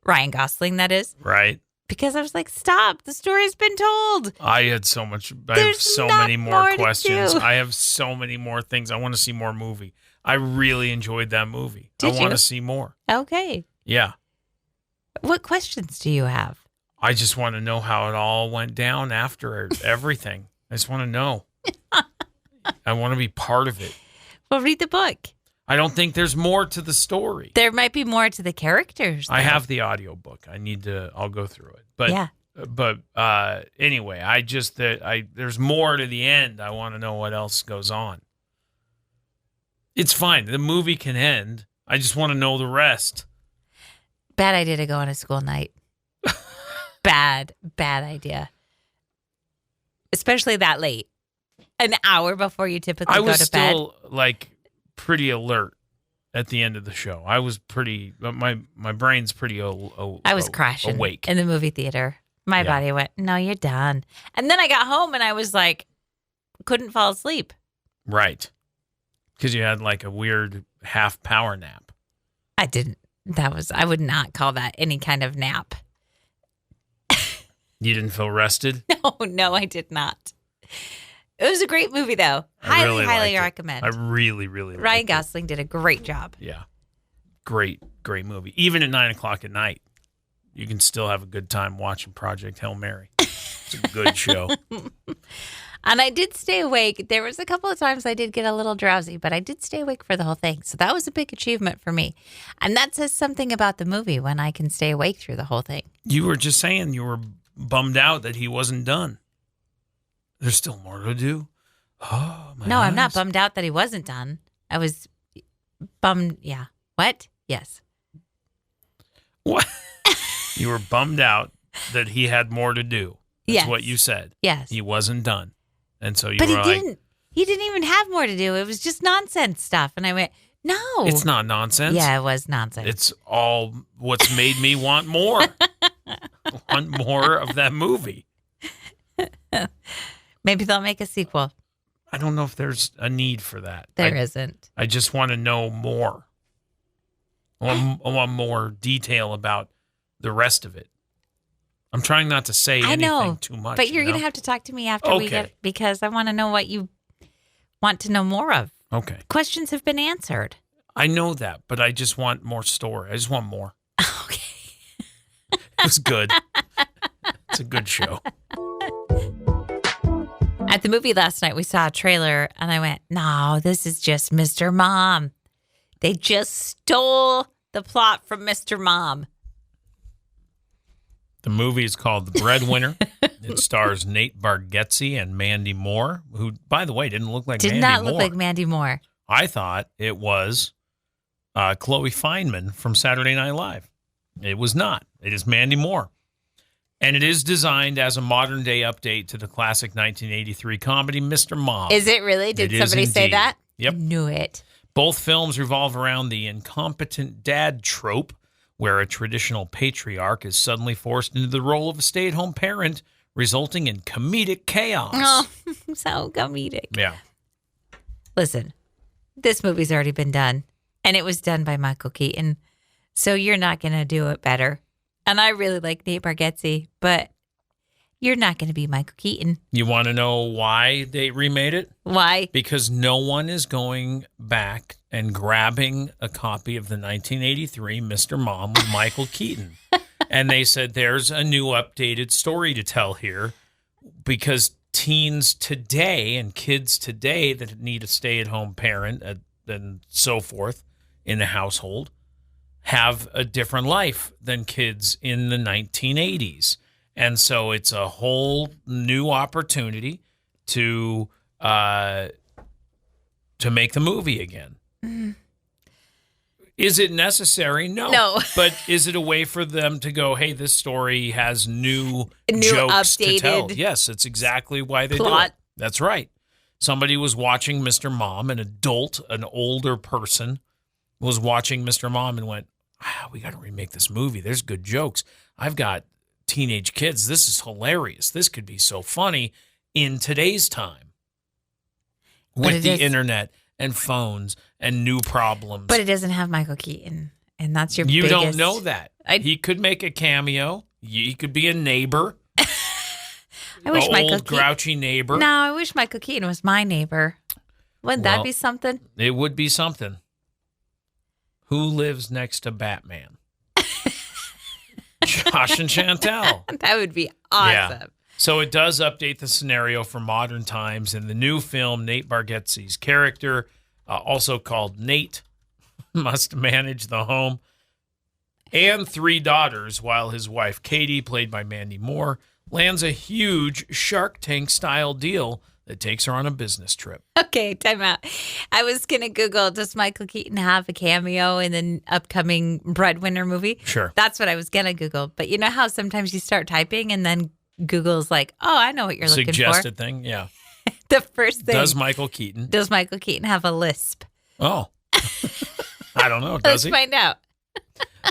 Ryan Gosling, that is. Right. Because I was like, stop, the story's been told. I have so many more questions. To do. I have so many more things. I want to see more movie. I really enjoyed that movie. Did I want you? to see more. Okay. Yeah. What questions do you have? I just want to know how it all went down after everything. I just want to know. I want to be part of it. Well, read the book. I don't think there's more to the story. There might be more to the characters, though. I have the audiobook. I'll go through it. But yeah. But anyway, there's more to the end. I want to know what else goes on. It's fine. The movie can end. I just want to know the rest. Bad idea to go on a school night. Bad idea. Especially that late. An hour before you typically go to bed. I was still pretty alert at the end of the show. I was pretty. My brain's pretty. I was crashing awake in the movie theater. My body went, "No, you're done." And then I got home and I was like, couldn't fall asleep. Right, because you had a weird half power nap. I didn't. I would not call that any kind of nap. You didn't feel rested? No, I did not. It was a great movie, though. Highly recommend. I really, really liked it. Ryan Gosling did a great job. Yeah. Great movie. Even at 9:00 at night, you can still have a good time watching Project Hail Mary. It's a good show. And I did stay awake. There was a couple of times I did get a little drowsy, but I did stay awake for the whole thing. So that was a big achievement for me. And that says something about the movie when I can stay awake through the whole thing. You were just saying you were bummed out that he wasn't done. There's still more to do. Oh, my No, eyes. I'm not bummed out that he wasn't done. I was bummed. Yeah. What? Yes. What? You were bummed out that he had more to do. That's yes. what you said. Yes. He wasn't done. And so you but were he didn't. He didn't even have more to do. It was just nonsense stuff. And I went, no. It's not nonsense. Yeah, it was nonsense. It's all what's made me want more. Want more of that movie. Maybe they'll make a sequel. I don't know if there's a need for that. There isn't. I just want to know more. I want more detail about the rest of it. I'm trying not to say anything too much. But you're going to have to talk to me after we get, because I want to know what you want to know more of. Okay. Questions have been answered. I know that, but I just want more story. I just want more. Okay. It was good. It's a good show. At the movie last night, we saw a trailer, and I went, no, this is just Mr. Mom. They just stole the plot from Mr. Mom. The movie is called The Breadwinner. It stars Nate Bargatze and Mandy Moore, who, by the way, didn't look like Mandy Moore. Did not look like Mandy Moore. I thought it was Chloe Fineman from Saturday Night Live. It was not. It is Mandy Moore. And it is designed as a modern-day update to the classic 1983 comedy, Mr. Mom. Is it really? Did somebody say that? Yep. I knew it. Both films revolve around the incompetent dad trope, where a traditional patriarch is suddenly forced into the role of a stay-at-home parent, resulting in comedic chaos. Oh, so comedic. Yeah. Listen, this movie's already been done, and it was done by Michael Keaton, so you're not going to do it better. And I really like Nate Bargatze, but you're not going to be Michael Keaton. You want to know why they remade it? Why? Because no one is going back and grabbing a copy of the 1983 Mr. Mom with Michael Keaton. And they said there's a new updated story to tell here, because teens today and kids today that need a stay-at-home parent and so forth in the household have a different life than kids in the 1980s. And so it's a whole new opportunity to to make the movie again. Is it necessary? No. No. But is it a way for them to go, hey, this story has new jokes to tell? updated Yes, it's exactly why they do plot. it. That's right. Somebody was watching Mr. Mom, an adult, an older person, was watching Mr. Mom and went, we got to remake this movie. There's good jokes. I've got teenage kids. This is hilarious. This could be so funny in today's time with the internet and phones and new problems. But it doesn't have Michael Keaton, and that's your You biggest... don't know that. He could make a cameo. He could be a neighbor. I wish Michael old, grouchy neighbor. No, I wish Michael Keaton was my neighbor. Wouldn't that be something? It would be something. Who lives next to Batman? Josh and Chantel. That would be awesome. Yeah. So it does update the scenario for modern times. In the new film, Nate Bargatze's character, also called Nate, must manage the home and 3 daughters while his wife, Katie, played by Mandy Moore, lands a huge Shark Tank-style deal that takes her on a business trip. Okay, time out. I was going to Google, does Michael Keaton have a cameo in the upcoming Breadwinner movie? Sure. That's what I was going to Google. But you know how sometimes you start typing and then Google's like, oh, I know what you're looking for. Suggested thing, yeah. The first thing. Does Michael Keaton have a lisp? Oh. I don't know. Does he? Let's find out.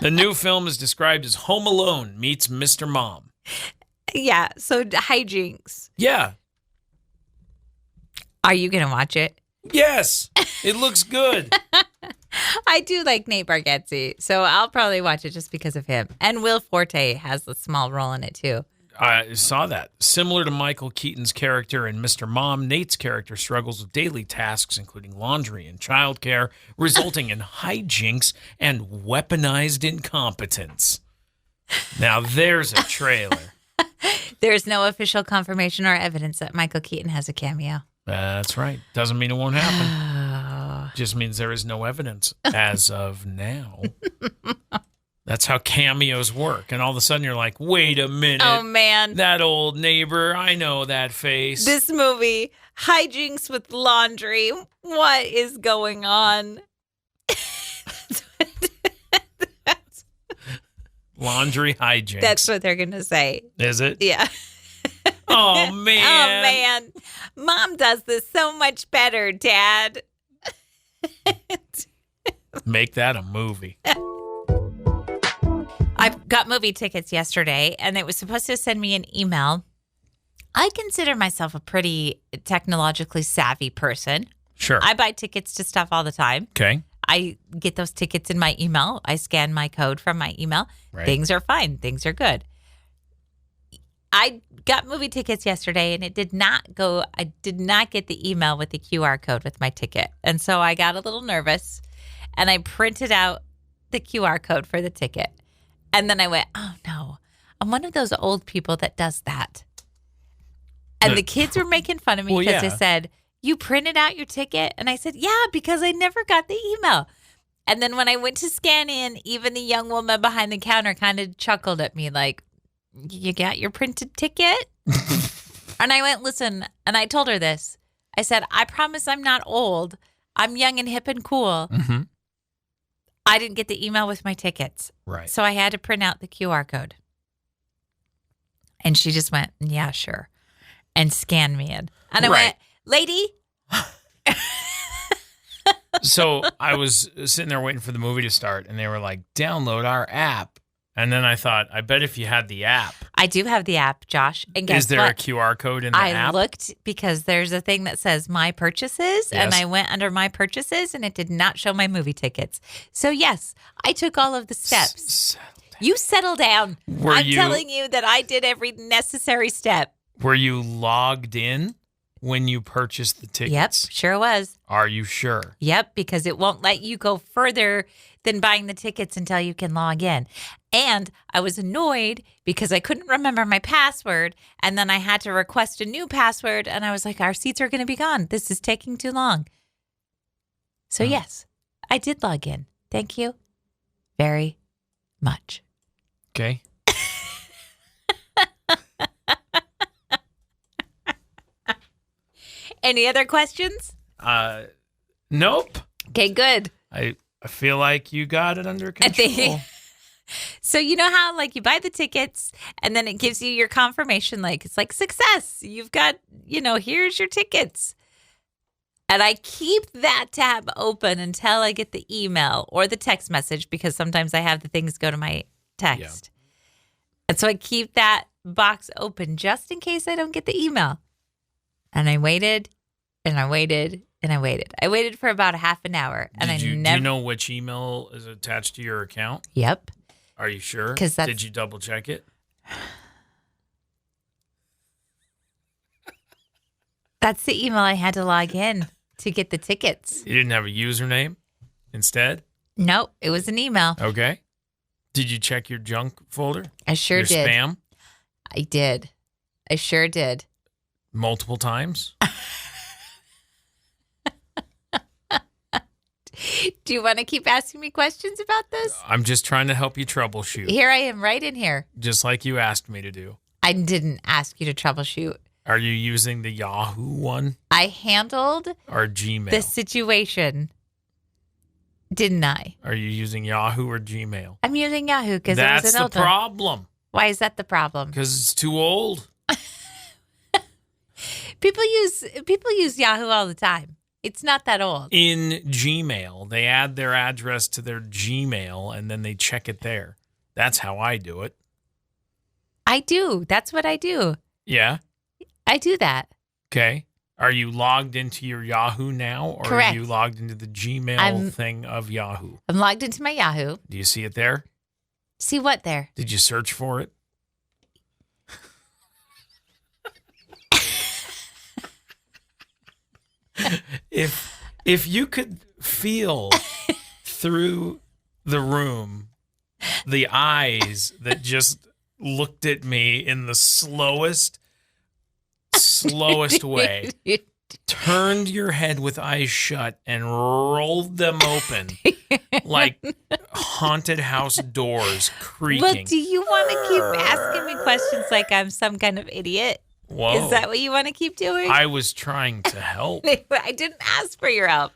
The new film is described as Home Alone meets Mr. Mom. Yeah, so hijinks. Yeah. Are you going to watch it? Yes. It looks good. I do like Nate Bargatze, so I'll probably watch it just because of him. And Will Forte has a small role in it, too. I saw that. Similar to Michael Keaton's character in Mr. Mom, Nate's character struggles with daily tasks, including laundry and childcare, resulting in hijinks and weaponized incompetence. Now, there's a trailer. There's no official confirmation or evidence that Michael Keaton has a cameo. That's right. Doesn't mean it won't happen. Just means there is no evidence as of now. That's how cameos work. And all of a sudden you're like, wait a minute. Oh, man. That old neighbor, I know that face. This movie, hijinks with laundry. What is going on? Laundry hijinks. That's what they're going to say. Is it? Yeah. Oh, man. Oh, man. Mom does this so much better, Dad. Make that a movie. I got movie tickets yesterday, and it was supposed to send me an email. I consider myself a pretty technologically savvy person. Sure. I buy tickets to stuff all the time. Okay. I get those tickets in my email. I scan my code from my email. Right. Things are fine. Things are good. I got movie tickets yesterday, and I did not get the email with the QR code with my ticket. And so I got a little nervous, and I printed out the QR code for the ticket. And then I went, oh, no, I'm one of those old people that does that. And the kids were making fun of me because they said, you printed out your ticket? And I said, yeah, because I never got the email. And then when I went to scan in, even the young woman behind the counter kind of chuckled at me like, you got your printed ticket? And I went, listen, and I told her this. I said, I promise I'm not old. I'm young and hip and cool. Mm-hmm. I didn't get the email with my tickets. Right. So I had to print out the QR code. And she just went, yeah, sure. And scanned me in. And I went, lady. So I was sitting there waiting for the movie to start, and they were like, download our app. And then I thought, I bet if you had the app. I do have the app, Josh. And guess Is there what? a QR code in the app? I looked because there's a thing that says my purchases, and I went under my purchases, and it did not show my movie tickets. So, yes, I took all of the steps. You settle down. I'm telling you that I did every necessary step. Were you logged in when you purchased the tickets? Yep, sure was. Are you sure? Yep, because it won't let you go further than buying the tickets until you can log in. And I was annoyed because I couldn't remember my password, and then I had to request a new password, and I was like, our seats are going to be gone. This is taking too long. So, yes, I did log in. Thank you very much. Okay. Any other questions? Nope. Okay, good. I feel like you got it under control. So you know how like you buy the tickets and then it gives you your confirmation, like it's like success. You've got, here's your tickets. And I keep that tab open until I get the email or the text message because sometimes I have the things go to my text. Yeah. And so I keep that box open just in case I don't get the email. And I waited and I waited and I waited. I waited for about a half an hour. And do you know which email is attached to your account? Yep. Are you sure? Did you double check it? That's the email I had to log in to get the tickets. You didn't have a username instead? Nope, it was an email. Okay. Did you check your junk folder? I sure did. Your spam? I did. I sure did. Multiple times? Do you want to keep asking me questions about this? I'm just trying to help you troubleshoot. Here I am right in here. Just like you asked me to do. I didn't ask you to troubleshoot. Are you using the Yahoo one? I handled or Gmail? The situation, didn't I? Are you using Yahoo or Gmail? I'm using Yahoo because it was an old one. That's the problem. Why is that the problem? Because it's too old. People use Yahoo all the time. It's not that old. In Gmail, they add their address to their Gmail and then they check it there. That's how I do it. I do. That's what I do. Yeah? I do that. Okay. Are you logged into your Yahoo now? Or Correct. Are you logged into the Gmail thing of Yahoo? I'm logged into my Yahoo. Do you see it there? See what there? Did you search for it? If you could feel through the room the eyes that just looked at me in the slowest way, turned your head with eyes shut and rolled them open like haunted house doors creaking. Well, do you want to keep asking me questions like I'm some kind of idiot? Whoa. Is that what you want to keep doing? I was trying to help. I didn't ask for your help.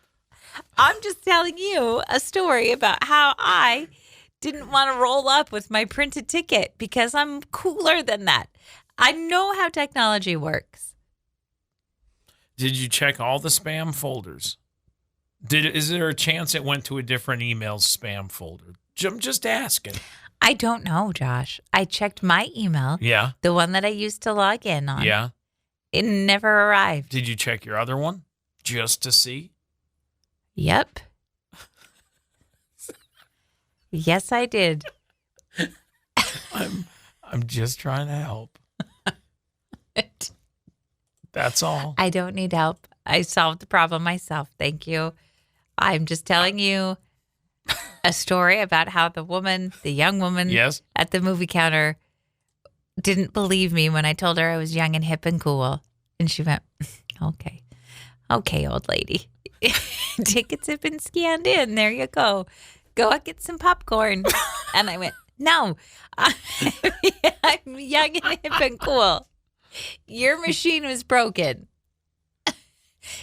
I'm just telling you a story about how I didn't want to roll up with my printed ticket because I'm cooler than that. I know how technology works. Did you check all the spam folders? Is there a chance it went to a different email spam folder? I'm just asking. I don't know, Josh. I checked my email. Yeah. The one that I used to log in on. Yeah. It never arrived. Did you check your other one just to see? Yep. Yes, I did. I'm just trying to help. That's all. I don't need help. I solved the problem myself. Thank you. I'm just telling you a story about how the young woman yes. at the movie counter didn't believe me when I told her I was young and hip and cool. And she went, okay. Okay, old lady. Tickets have been scanned in. There you go. Go out, get some popcorn. And I went, no, I'm young and hip and cool. Your machine was broken.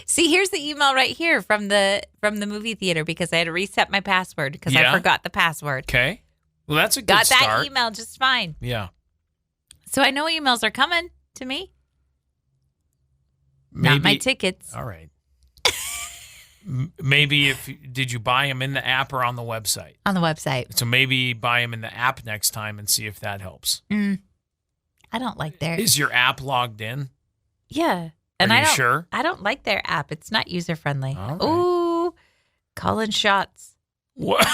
See, here's the email right here from the movie theater because I had to reset my password because I forgot the password. Okay. Well, that's a good Got start. that email just fine. Yeah. So I know emails are coming to me. Maybe, not my tickets. All right. Maybe did you buy them in the app or on the website? On the website. So maybe buy them in the app next time and see if that helps. I don't like their. Is your app logged in? Yeah. And Are you sure? I don't like their app. It's not user friendly. Right. Ooh, calling shots. What?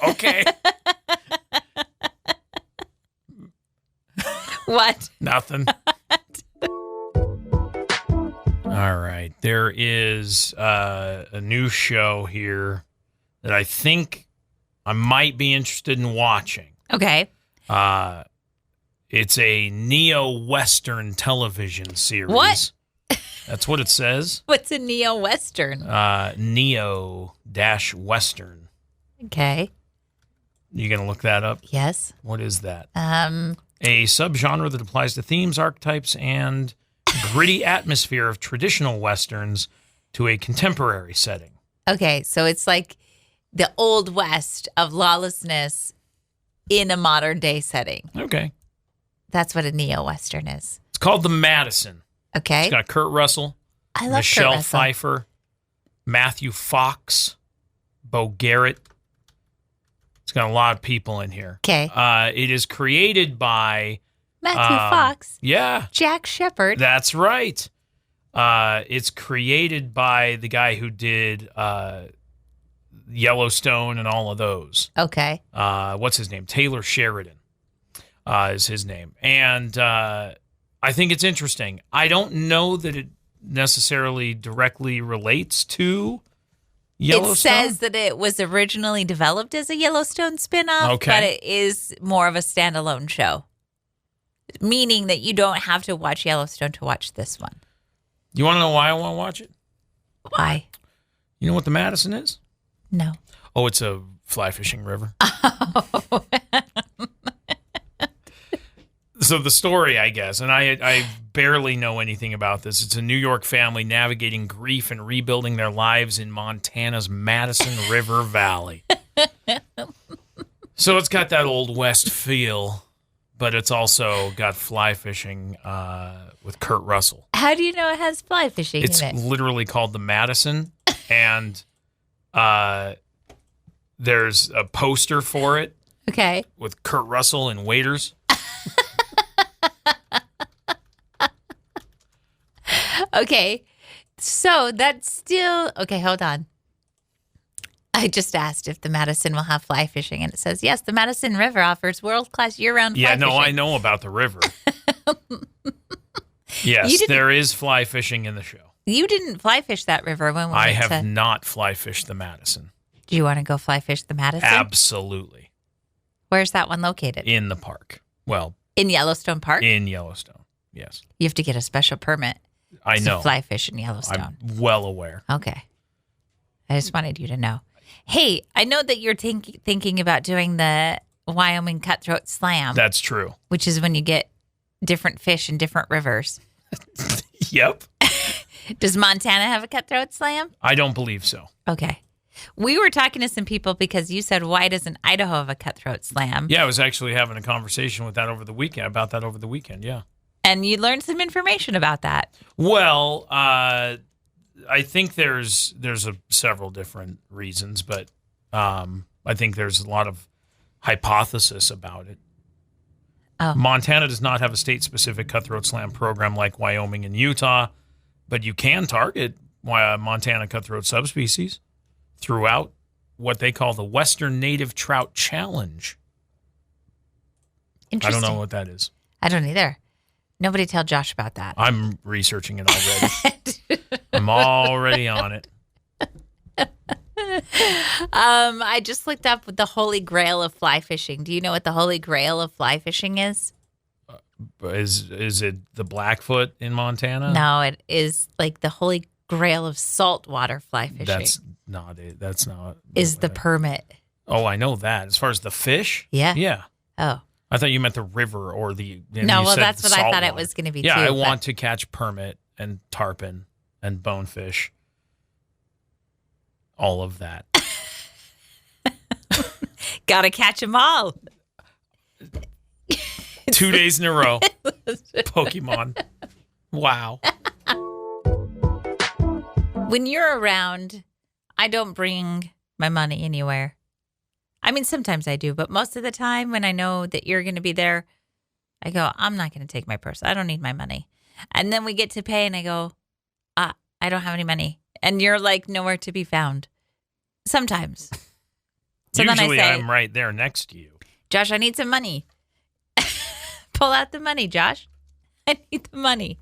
Okay. What? Nothing. All right. There is a new show here that I think I might be interested in watching. Okay. It's a neo-Western television series. What? That's what it says. What's a neo-Western? Neo-Western. Okay. You going to look that up? Yes. What is that? A subgenre that applies to themes, archetypes, and gritty atmosphere of traditional Westerns to a contemporary setting. Okay, so it's like the old west of lawlessness in a modern day setting. Okay. That's what a neo-western is. It's called the Madison. Okay. It's got Kurt Russell, I love Michelle Kurt Russell. Pfeiffer, Matthew Fox, Bo Garrett. It's got a lot of people in here. Okay. It is created by Matthew Fox. Yeah, Jack Shepherd. that's right. It's created by the guy who did Yellowstone and all of those. Okay. What's his name? Taylor Sheridan is his name. And I think it's interesting. I don't know that it necessarily directly relates to Yellowstone. It says that it was originally developed as a Yellowstone spinoff, Okay. but it is more of a standalone show, meaning that you don't have to watch Yellowstone to watch this one. You want to know why I want to watch it? Why? You know what the Madison is? No. Oh, it's a fly fishing river. So the story, I guess, and I barely know anything about this. It's a New York family navigating grief and rebuilding their lives in Montana's Madison River Valley. So it's got that old West feel, but it's also got fly fishing with Kurt Russell. How do you know it has fly fishing It's in it? literally called the Madison, and there's a poster for it Okay. with Kurt Russell and waiters. Okay. So that's still okay. Hold on. I just asked if the Madison will have fly fishing, and it says yes. The Madison River offers world-class year-round fly fishing. I know about the river. Yes, there is fly fishing in the show. You didn't fly fish that river when we I went have not fly fished the Madison. Do you want to go fly fish the Madison? Absolutely. Where's that one located? In the park. Well, In Yellowstone Park? in Yellowstone. Yes. You have to get a special permit I to know. fly fish in Yellowstone. I'm well aware. Okay. I just wanted you to know. Hey, I know that you're thinking about doing the Wyoming Cutthroat Slam, That's true. which is when you get different fish in different rivers. Yep. Does Montana have a Cutthroat Slam? I don't believe so. Okay. We were talking to some people because you said, why doesn't Idaho have a Cutthroat Slam? Yeah, I was actually having a conversation about that over the weekend, yeah. And you learned some information about that. Well, I think there's several different reasons, but I think there's a lot of hypothesis about it. Oh. Montana does not have a state-specific Cutthroat Slam program like Wyoming and Utah, but you can target Montana cutthroat subspecies throughout what they call the Western Native Trout Challenge. I Interesting. don't know what that is. I don't either. Nobody tell Josh about that. I'm researching it already. I'm already on it. I just looked up the Holy Grail of fly fishing. Do you know what the Holy Grail of fly fishing is? Is it the Blackfoot in Montana? No, it is like the Holy Grail of saltwater fly fishing. That's not it. That's not. Is the permit. Oh, I know that. As far as the fish? Yeah. Yeah. Oh. I thought you meant the river or the. No, you well, said that's the what I thought it saltwater. was going to be Yeah, too. I but- want to catch permit and tarpon and bonefish. All of that. Gotta catch them all. 2 days in a row. Pokemon. Wow. When you're around, I don't bring my money anywhere. I mean, sometimes I do, but most of the time when I know that you're going to be there, I go, I'm not going to take my purse. I don't need my money. And then we get to pay and I go, I don't have any money. And you're like nowhere to be found. Sometimes. So Usually then I say, I'm right there next to you. Josh, I need some money. Pull out the money, Josh. I need the money.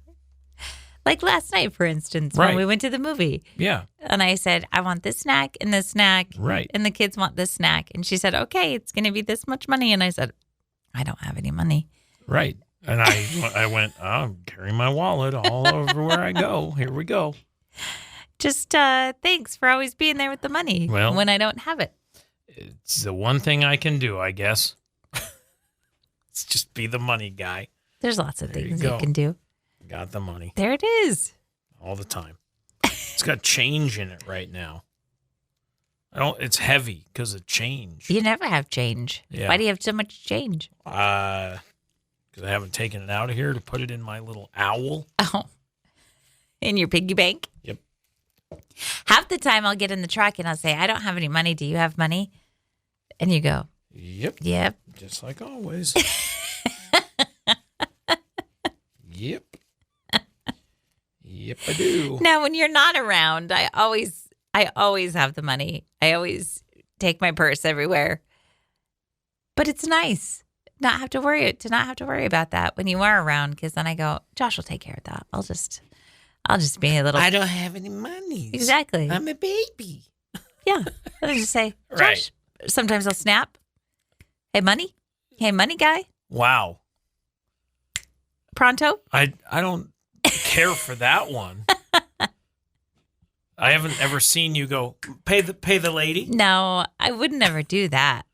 Like last night, for instance, when Right. we went to the movie. Yeah. And I said, I want this snack and this snack. Right. And the kids want this snack. And she said, okay, it's going to be this much money. And I said, I don't have any money. Right. And I went, I'm carrying my wallet all over where I go. Here we go. Just thanks for always being there with the money Well- when I don't have it. It's the one thing I can do, I guess. It's just be the money guy. There's lots of There you things go. you can do. Got the money There it is. all the time. It's got change in it right now. It's heavy because of change. You never have change. Yeah. Why do you have so much change? Because I haven't taken it out of here to put it in my little owl. Oh, in your piggy bank? Yep. Half the time I'll get in the truck and I'll say, I don't have any money. Do you have money? And you go, Yep. yep. Just like always. Yep. Yep, I do. Now, when you're not around, I always have the money. I always take my purse everywhere. But it's nice to not have to worry about that when you are around, because then I go, Josh will take care of that. I'll just be a little. I don't have any money. Exactly. I'm a baby. Yeah. I'll just say, Josh. Right. Sometimes I'll snap. Hey, money guy. Wow. Pronto. I don't care for that one. I haven't ever seen you go, pay the lady. No, I would never do that.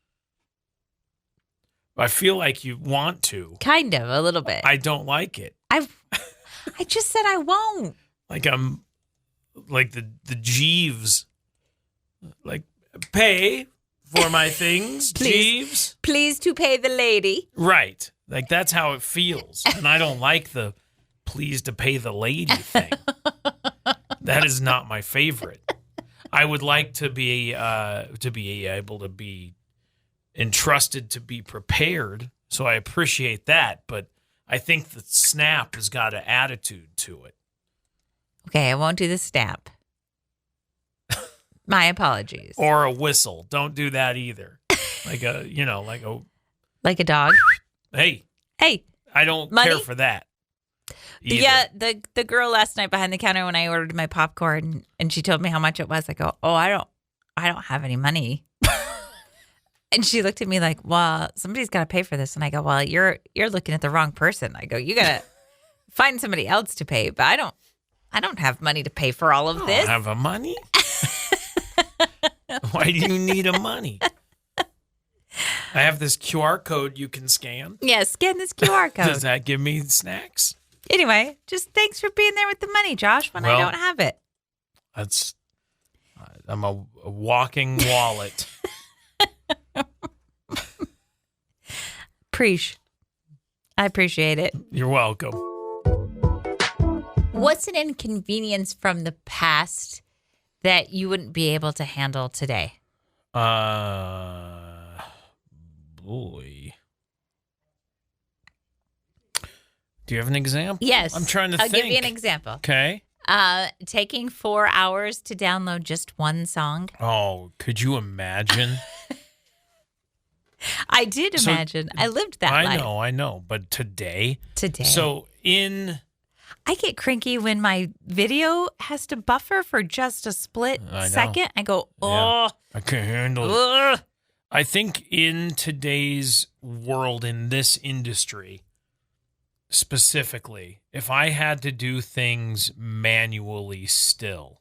I feel like you want to. Kind of, a little bit. I don't like it. I just said I won't. Like I'm like the Jeeves. Like, pay for my things, Jeeves. Please to pay the lady. Right. Like that's how it feels. And I don't like the please to pay the lady thing. That is not my favorite. I would like to be able to be entrusted to be prepared. So I appreciate that. But I think the snap has got an attitude to it. Okay, I won't do the snap. My apologies. Or a whistle. Don't do that either. Like a dog. Hey. Hey. I don't money? care for that. Either. Yeah, the girl last night behind the counter when I ordered my popcorn and she told me how much it was. I go, "Oh, I don't have any money." And she looked at me like, "Well, somebody's got to pay for this." And I go, "Well, you're looking at the wrong person." I go, "You got to find somebody else to pay, but I don't have money to pay for all of this." I don't have a money? Why do you need a money? I have this QR code you can scan. Yeah, scan this QR code. Does that give me snacks? Anyway, just thanks for being there with the money, Josh, when I don't have it. I'm a walking wallet. I appreciate it. You're welcome. What's an inconvenience from the past that you wouldn't be able to handle today? Boy. Do you have an example? Yes. I'm trying to think. I'll give you an example. Okay. Taking 4 hours to download just one song. Oh, could you imagine? I did imagine. I lived that life. I know. But today. So I get cranky when my video has to buffer for just a split second. I go, oh. Yeah, I can't handle it. I think in today's world, in this industry specifically, if I had to do things manually still,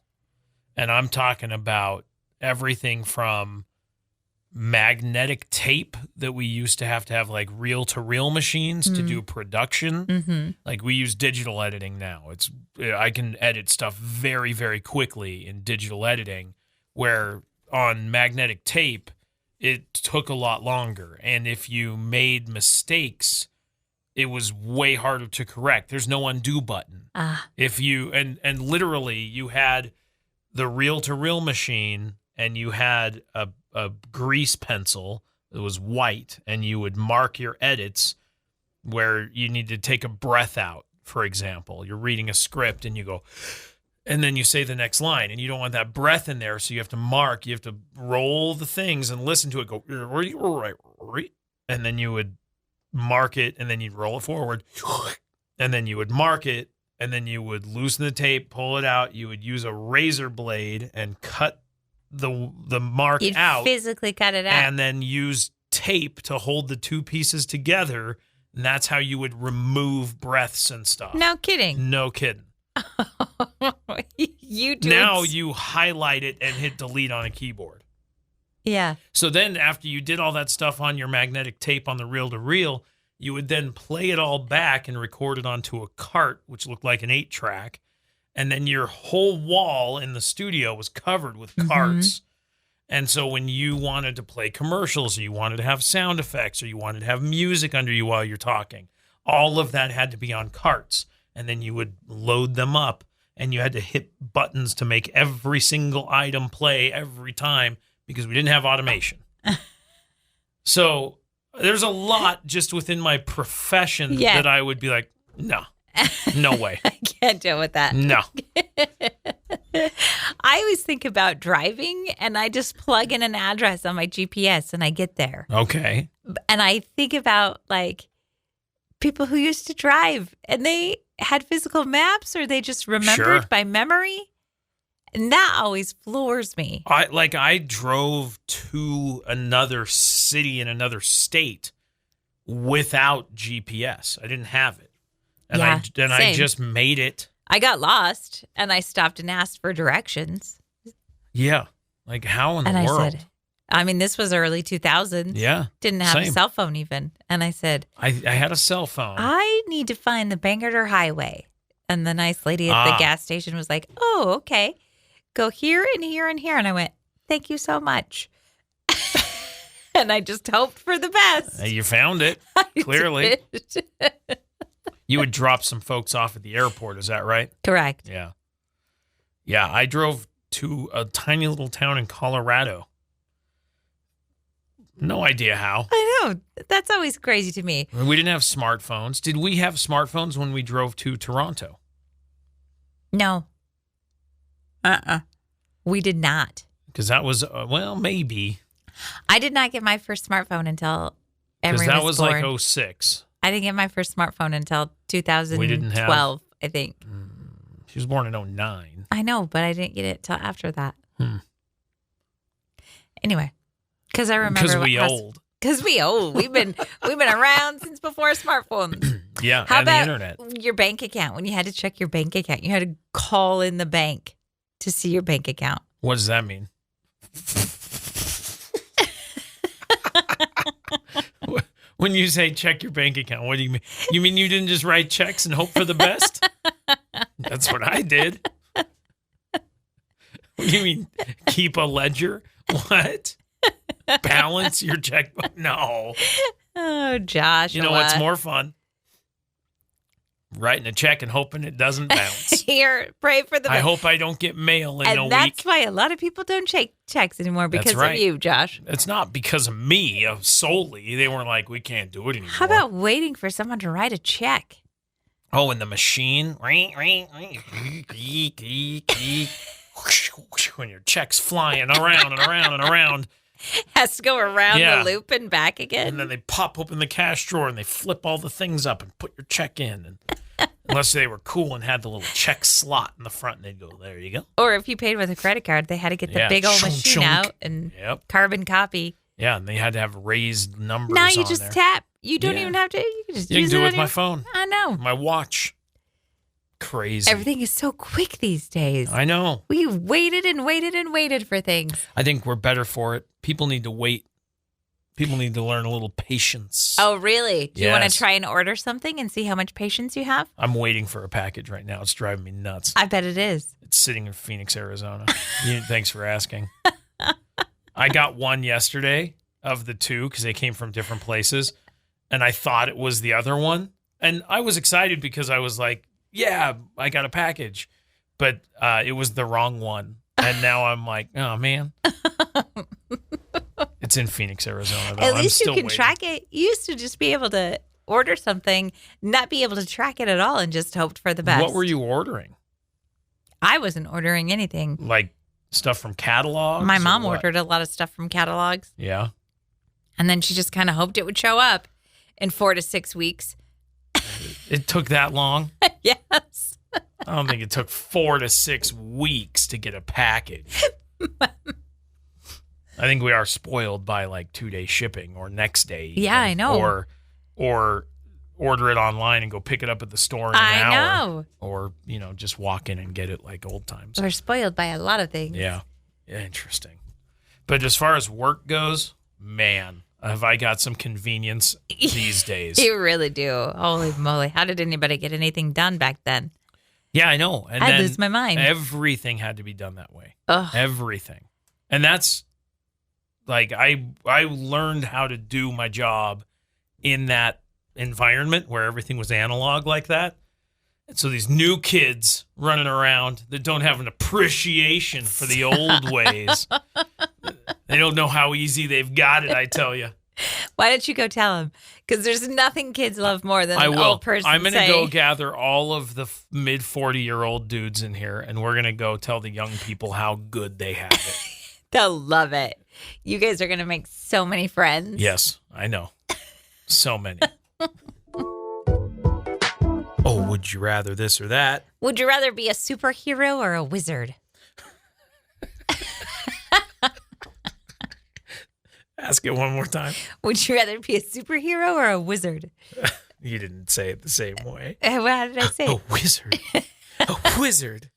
and I'm talking about everything from magnetic tape that we used to have like reel-to-reel machines to do production. Mm-hmm. Like we use digital editing now. I can edit stuff very, very quickly in digital editing, where on magnetic tape, it took a lot longer. And if you made mistakes, it was way harder to correct. There's no undo button. If you, and literally you had the reel-to-reel machine and you had a grease pencil that was white, and you would mark your edits where you need to take a breath out, for example. You're reading a script and you go, and then you say the next line, and you don't want that breath in there, so you have to roll the things and listen to it go, and then you would mark it, and then you'd roll it forward, and then you would mark it, and then you would loosen the tape, pull it out. You would use a razor blade and cut the mark You'd out. Physically cut it out. And then use tape to hold the two pieces together. And that's how you would remove breaths and stuff. No kidding. No kidding. You do now you highlight it and hit delete on a keyboard. Yeah. So then after you did all that stuff on your magnetic tape on the reel-to-reel, you would then play it all back and record it onto a cart, which looked like an 8-track. And then your whole wall in the studio was covered with carts. And so when you wanted to play commercials, or you wanted to have sound effects, or you wanted to have music under you while you're talking, all of that had to be on carts. And then you would load them up, and you had to hit buttons to make every single item play every time because we didn't have automation. So there's a lot just within my profession that I would be like, no way. I can't deal with that. No. I always think about driving, and I just plug in an address on my GPS and I get there. Okay. And I think about like people who used to drive and they had physical maps, or they just remembered by memory. And that always floors me. I drove to another city in another state without GPS. I didn't have it. And I just made it. I got lost and I stopped and asked for directions. Yeah. Like how in the world? I said, this was early 2000s. Yeah. Didn't have a cell phone even. And I said, I had a cell phone. I need to find the Bangor Highway. And the nice lady at the gas station was like, oh, okay. Go here and here and here. And I went, thank you so much. And I just hoped for the best. You found it, clearly. You would drop some folks off at the airport, is that right? Correct. Yeah. Yeah, I drove to a tiny little town in Colorado. No idea how. I know. That's always crazy to me. We didn't have smartphones. Did we have smartphones when we drove to Toronto? No. We did not. Because that was, maybe. I did not get my first smartphone until Emery was born. Because that was like 06. I didn't get my first smartphone until 2012, I think. She was born in 09. I know, but I didn't get it till after that. Anyway, because I remember. Because we old. Because we old. We've been around since before smartphones. Yeah, How and about the internet. Your bank account? When you had to check your bank account, you had to call in the bank to see your bank account. What does that mean? When you say check your bank account, what do you mean? You mean you didn't just write checks and hope for the best? That's what I did. What do you mean keep a ledger? What? Balance your checkbook? No. Oh, Josh. You know what's more fun? Writing a check and hoping it doesn't bounce. Here, pray for the. I hope I don't get mail in a week. And that's why a lot of people don't check checks anymore because of you, Josh. It's not because of me solely. They weren't like, we can't do it anymore. How about waiting for someone to write a check? Oh, in the machine? When your check's flying around and around and around. Has to go around the loop and back again. And then they pop open the cash drawer and they flip all the things up and put your check in. And unless they were cool and had the little check slot in the front, and they'd go, there you go. Or if you paid with a credit card, they had to get the big old machine out and carbon copy. Yeah, and they had to have raised numbers now you on just there. tap. You don't even have to. You can just use do it with on my phone. I know. My watch. Crazy. Everything is so quick these days. I know. We waited and waited and waited for things. I think we're better for it. People need to wait. People need to learn a little patience. Oh, really? Do you want to try and order something and see how much patience you have? I'm waiting for a package right now. It's driving me nuts. I bet it is. It's sitting in Phoenix, Arizona. Thanks for asking. I got one yesterday of the two because they came from different places, and I thought it was the other one. And I was excited because I was like, yeah, I got a package, but it was the wrong one. And now I'm like, oh, man. It's in Phoenix, Arizona, though. At least you can track it. You used to just be able to order something, not be able to track it at all, and just hoped for the best. What were you ordering? I wasn't ordering anything. Like stuff from catalogs? My mom ordered a lot of stuff from catalogs. Yeah. And then she just kind of hoped it would show up in 4 to 6 weeks. It took that long? Yes. I don't think it took 4 to 6 weeks to get a package. I think we are spoiled by like 2-day shipping or next day. Yeah, I know. Or order it online and go pick it up at the store in an hour. I know. Or, just walk in and get it like old times. We're spoiled by a lot of things. Yeah. Interesting. But as far as work goes, man, have I got some convenience these days. You really do. Holy moly. How did anybody get anything done back then? Yeah, I know. And I'd lose my mind. Everything had to be done that way. Ugh. Everything. And that's Like I learned how to do my job in that environment where everything was analog like that. And so these new kids running around that don't have an appreciation for the old ways. They don't know how easy they've got it, I tell you. Why don't you go tell them? Because there's nothing kids love more than an old person. I'm going to go gather all of the mid 40-year-old dudes in here, and we're going to go tell the young people how good they have it. They'll love it. You guys are going to make so many friends. Yes, I know. So many. Oh, would you rather this or that? Would you rather be a superhero or a wizard? Ask it one more time. Would you rather be a superhero or a wizard? You didn't say it the same way. How did I say it? A wizard. A wizard.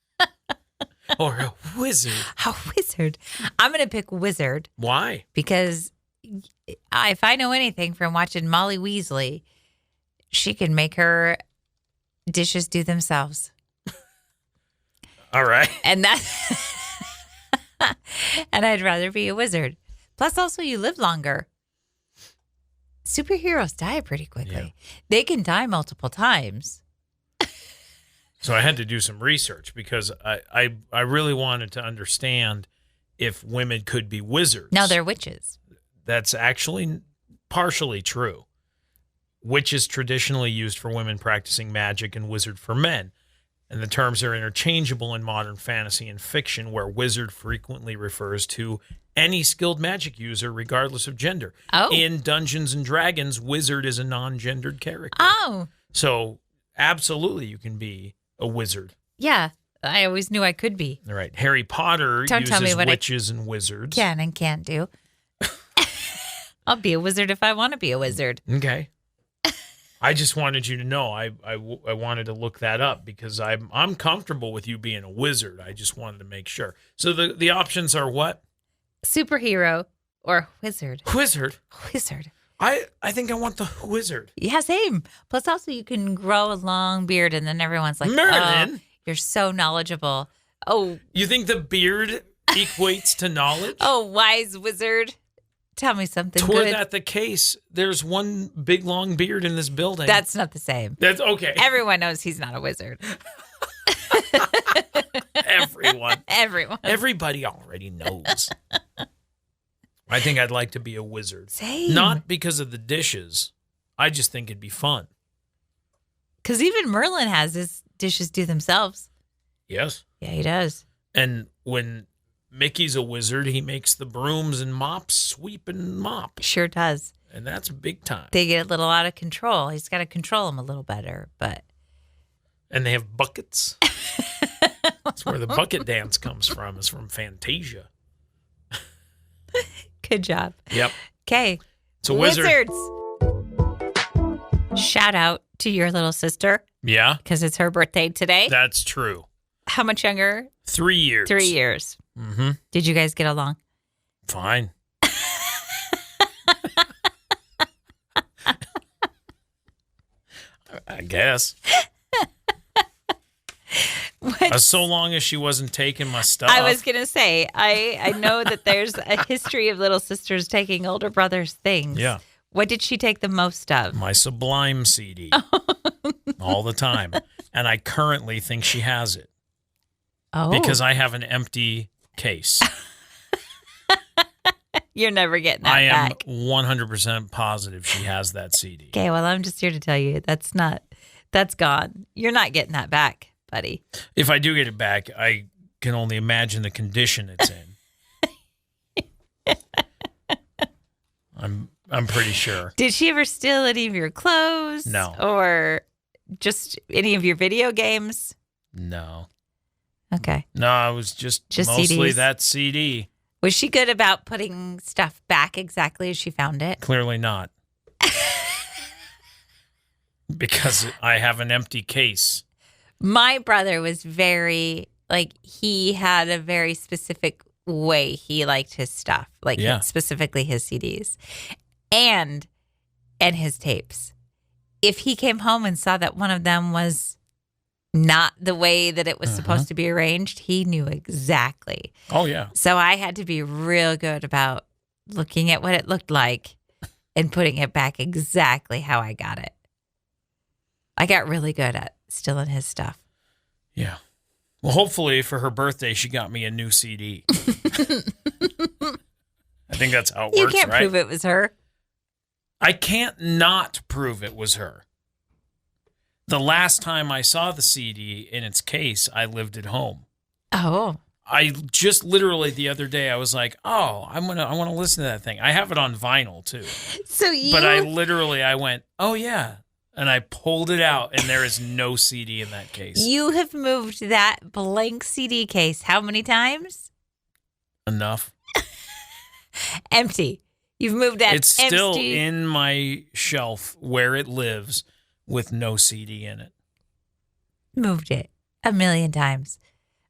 Or a wizard. A wizard. I'm going to pick wizard. Why? Because if I know anything from watching Molly Weasley, she can make her dishes do themselves. All right. And and I'd rather be a wizard. Plus, also, you live longer. Superheroes die pretty quickly. Yeah. They can die multiple times. So I had to do some research because I really wanted to understand if women could be wizards. No, they're witches. That's actually partially true. Witch is traditionally used for women practicing magic and wizard for men. And the terms are interchangeable in modern fantasy and fiction, where wizard frequently refers to any skilled magic user, regardless of gender. Oh. In Dungeons and Dragons, wizard is a non-gendered character. Oh. So absolutely you can be a wizard. Yeah, I always knew I could be. All right. Harry Potter uses witches and wizards. Can and can't do. I'll be a wizard if I want to be a wizard. Okay. I just wanted you to know. I wanted to look that up because I'm comfortable with you being a wizard. I just wanted to make sure. So the options are what? Superhero or wizard. Wizard. Wizard. I think I want the wizard. Yeah, same. Plus, also, you can grow a long beard, and then everyone's like, Merlin, oh, you're so knowledgeable. Oh. You think the beard equates to knowledge? Oh, wise wizard. Tell me something Were good. that the case, there's one big, long beard in this building. That's not the same. That's okay. Everyone knows he's not a wizard. Everyone. Everybody already knows. I think I'd like to be a wizard. Same. Not because of the dishes. I just think it'd be fun. Because even Merlin has his dishes do themselves. Yes. Yeah, he does. And when Mickey's a wizard, he makes the brooms and mops sweep and mop. Sure does. And that's big time. They get a little out of control. He's got to control them a little better, but. And they have buckets. That's where the bucket dance comes from. It's from Fantasia. Good job. Yep. Okay. It's a wizard. Wizards. Shout out to your little sister. Yeah. Because it's her birthday today. That's true. How much younger? 3 years. 3 years. Mm-hmm. Did you guys get along? Fine. I guess. So long as she wasn't taking my stuff. I was going to say, I know that there's a history of little sisters taking older brothers' things. Yeah. What did she take the most of? My Sublime CD. All the time. And I currently think she has it. Oh. Because I have an empty case. You're never getting that back. I am 100% positive she has that CD. Okay, well, I'm just here to tell you that's gone. You're not getting that back, buddy. If I do get it back, I can only imagine the condition it's in. I'm pretty sure. Did she ever steal any of your clothes? No. Or just any of your video games? No. Okay. No, it was just mostly CDs. That CD. Was she good about putting stuff back exactly as she found it? Clearly not. Because I have an empty case. My brother was he had a very specific way he liked his stuff, specifically his CDs and his tapes. If he came home and saw that one of them was not the way that it was supposed to be arranged, he knew exactly. Oh, yeah. So I had to be real good about looking at what it looked like and putting it back exactly how I got it. I got really good at stealing his stuff. Yeah. Well, hopefully for her birthday, she got me a new CD. I think that's how it works, You can't right? prove it was her. I can't not prove it was her. The last time I saw the CD in its case, I lived at home. Oh. I just literally the other day, I was like, oh, I want to listen to that thing. I have it on vinyl too. But I went, oh yeah. And I pulled it out and there is no CD in that case. You have moved that blank CD case how many times? Enough. Empty. You've moved that It's still in my shelf where it lives with no CD in it. Moved it 1,000,000 times.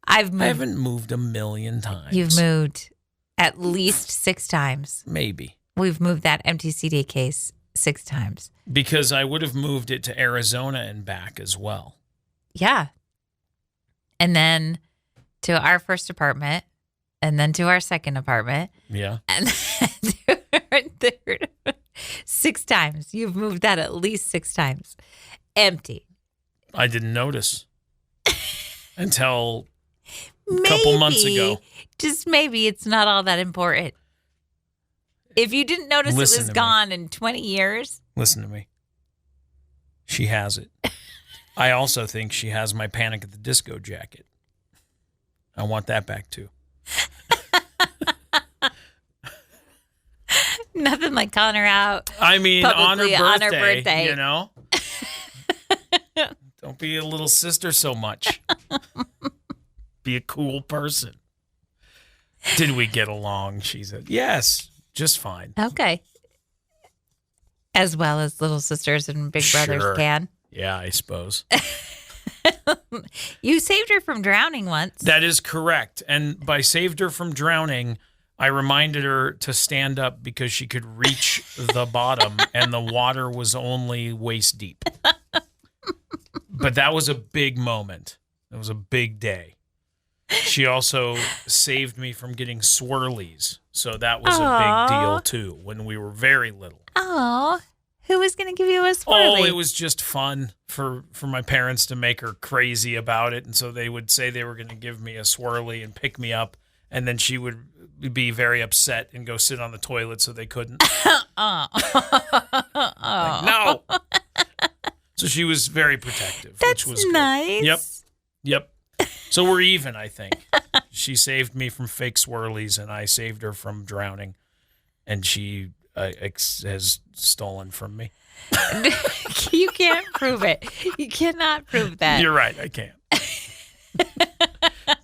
I haven't moved 1,000,000 times. You've moved at least 6 times. Maybe. We've moved that empty CD case 6 times. Because I would have moved it to Arizona and back as well. Yeah. And then to our first apartment, and then to our second apartment. Yeah. And then to our third. 6 times. You've moved that at least 6 times. Empty. I didn't notice until a couple months ago. Just maybe it's not all that important. If you didn't notice it was gone in 20 years. Listen to me. She has it. I also think she has my Panic at the Disco jacket. I want that back too. Nothing like calling her out. I mean, on her birthday, you know? Don't be a little sister so much. Be a cool person. Did we get along? She said, yes, just fine. Okay. As well as little sisters and big brothers can. Yeah, I suppose. You saved her from drowning once. That is correct. And by saved her from drowning, I reminded her to stand up because she could reach the bottom and the water was only waist deep. But that was a big moment. It was a big day. She also saved me from getting swirlies. So that was a big deal, too, when we were very little. Oh, who was going to give you a swirly? Oh, it was just fun for my parents to make her crazy about it. And so they would say they were going to give me a swirly and pick me up. And then she would be very upset and go sit on the toilet so they couldn't. Like, no. So she was very protective, which was good. Nice. Yep. So we're even, I think. She saved me from fake swirlies, and I saved her from drowning. And she has stolen from me. You can't prove it. You cannot prove that. You're right. I can't.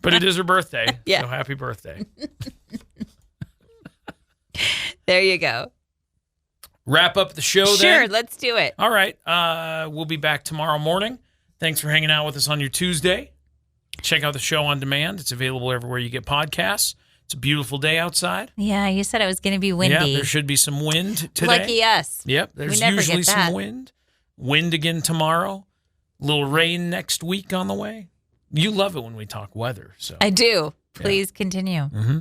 But it is her birthday. Yeah. So happy birthday. There you go. Wrap up the show then? Sure, let's do it. All right. We'll be back tomorrow morning. Thanks for hanging out with us on your Tuesday. Check out the show on demand. It's available everywhere you get podcasts. It's a beautiful day outside. Yeah, you said it was going to be windy. Yeah, there should be some wind today. Lucky us. Yep, there's usually some wind. Wind again tomorrow. A little rain next week on the way. You love it when we talk weather. So I do. Please continue. Mm-hmm.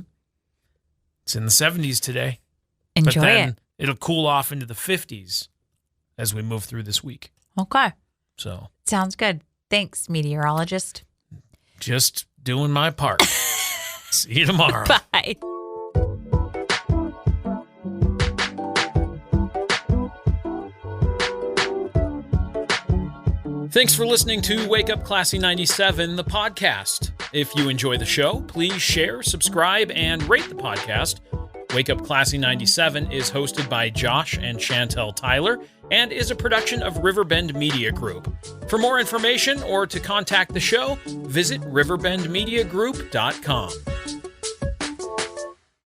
It's in the 70s today. Enjoy but then it. It'll cool off into the 50s as we move through this week. Okay. So sounds good. Thanks, meteorologist. Just doing my part. See you tomorrow. Bye. Thanks for listening to Wake Up Classy 97, the podcast. If you enjoy the show, please share, subscribe, and rate the podcast. Wake Up Classy 97 is hosted by Josh and Chantel Tyler and is a production of Riverbend Media Group. For more information or to contact the show, visit riverbendmediagroup.com.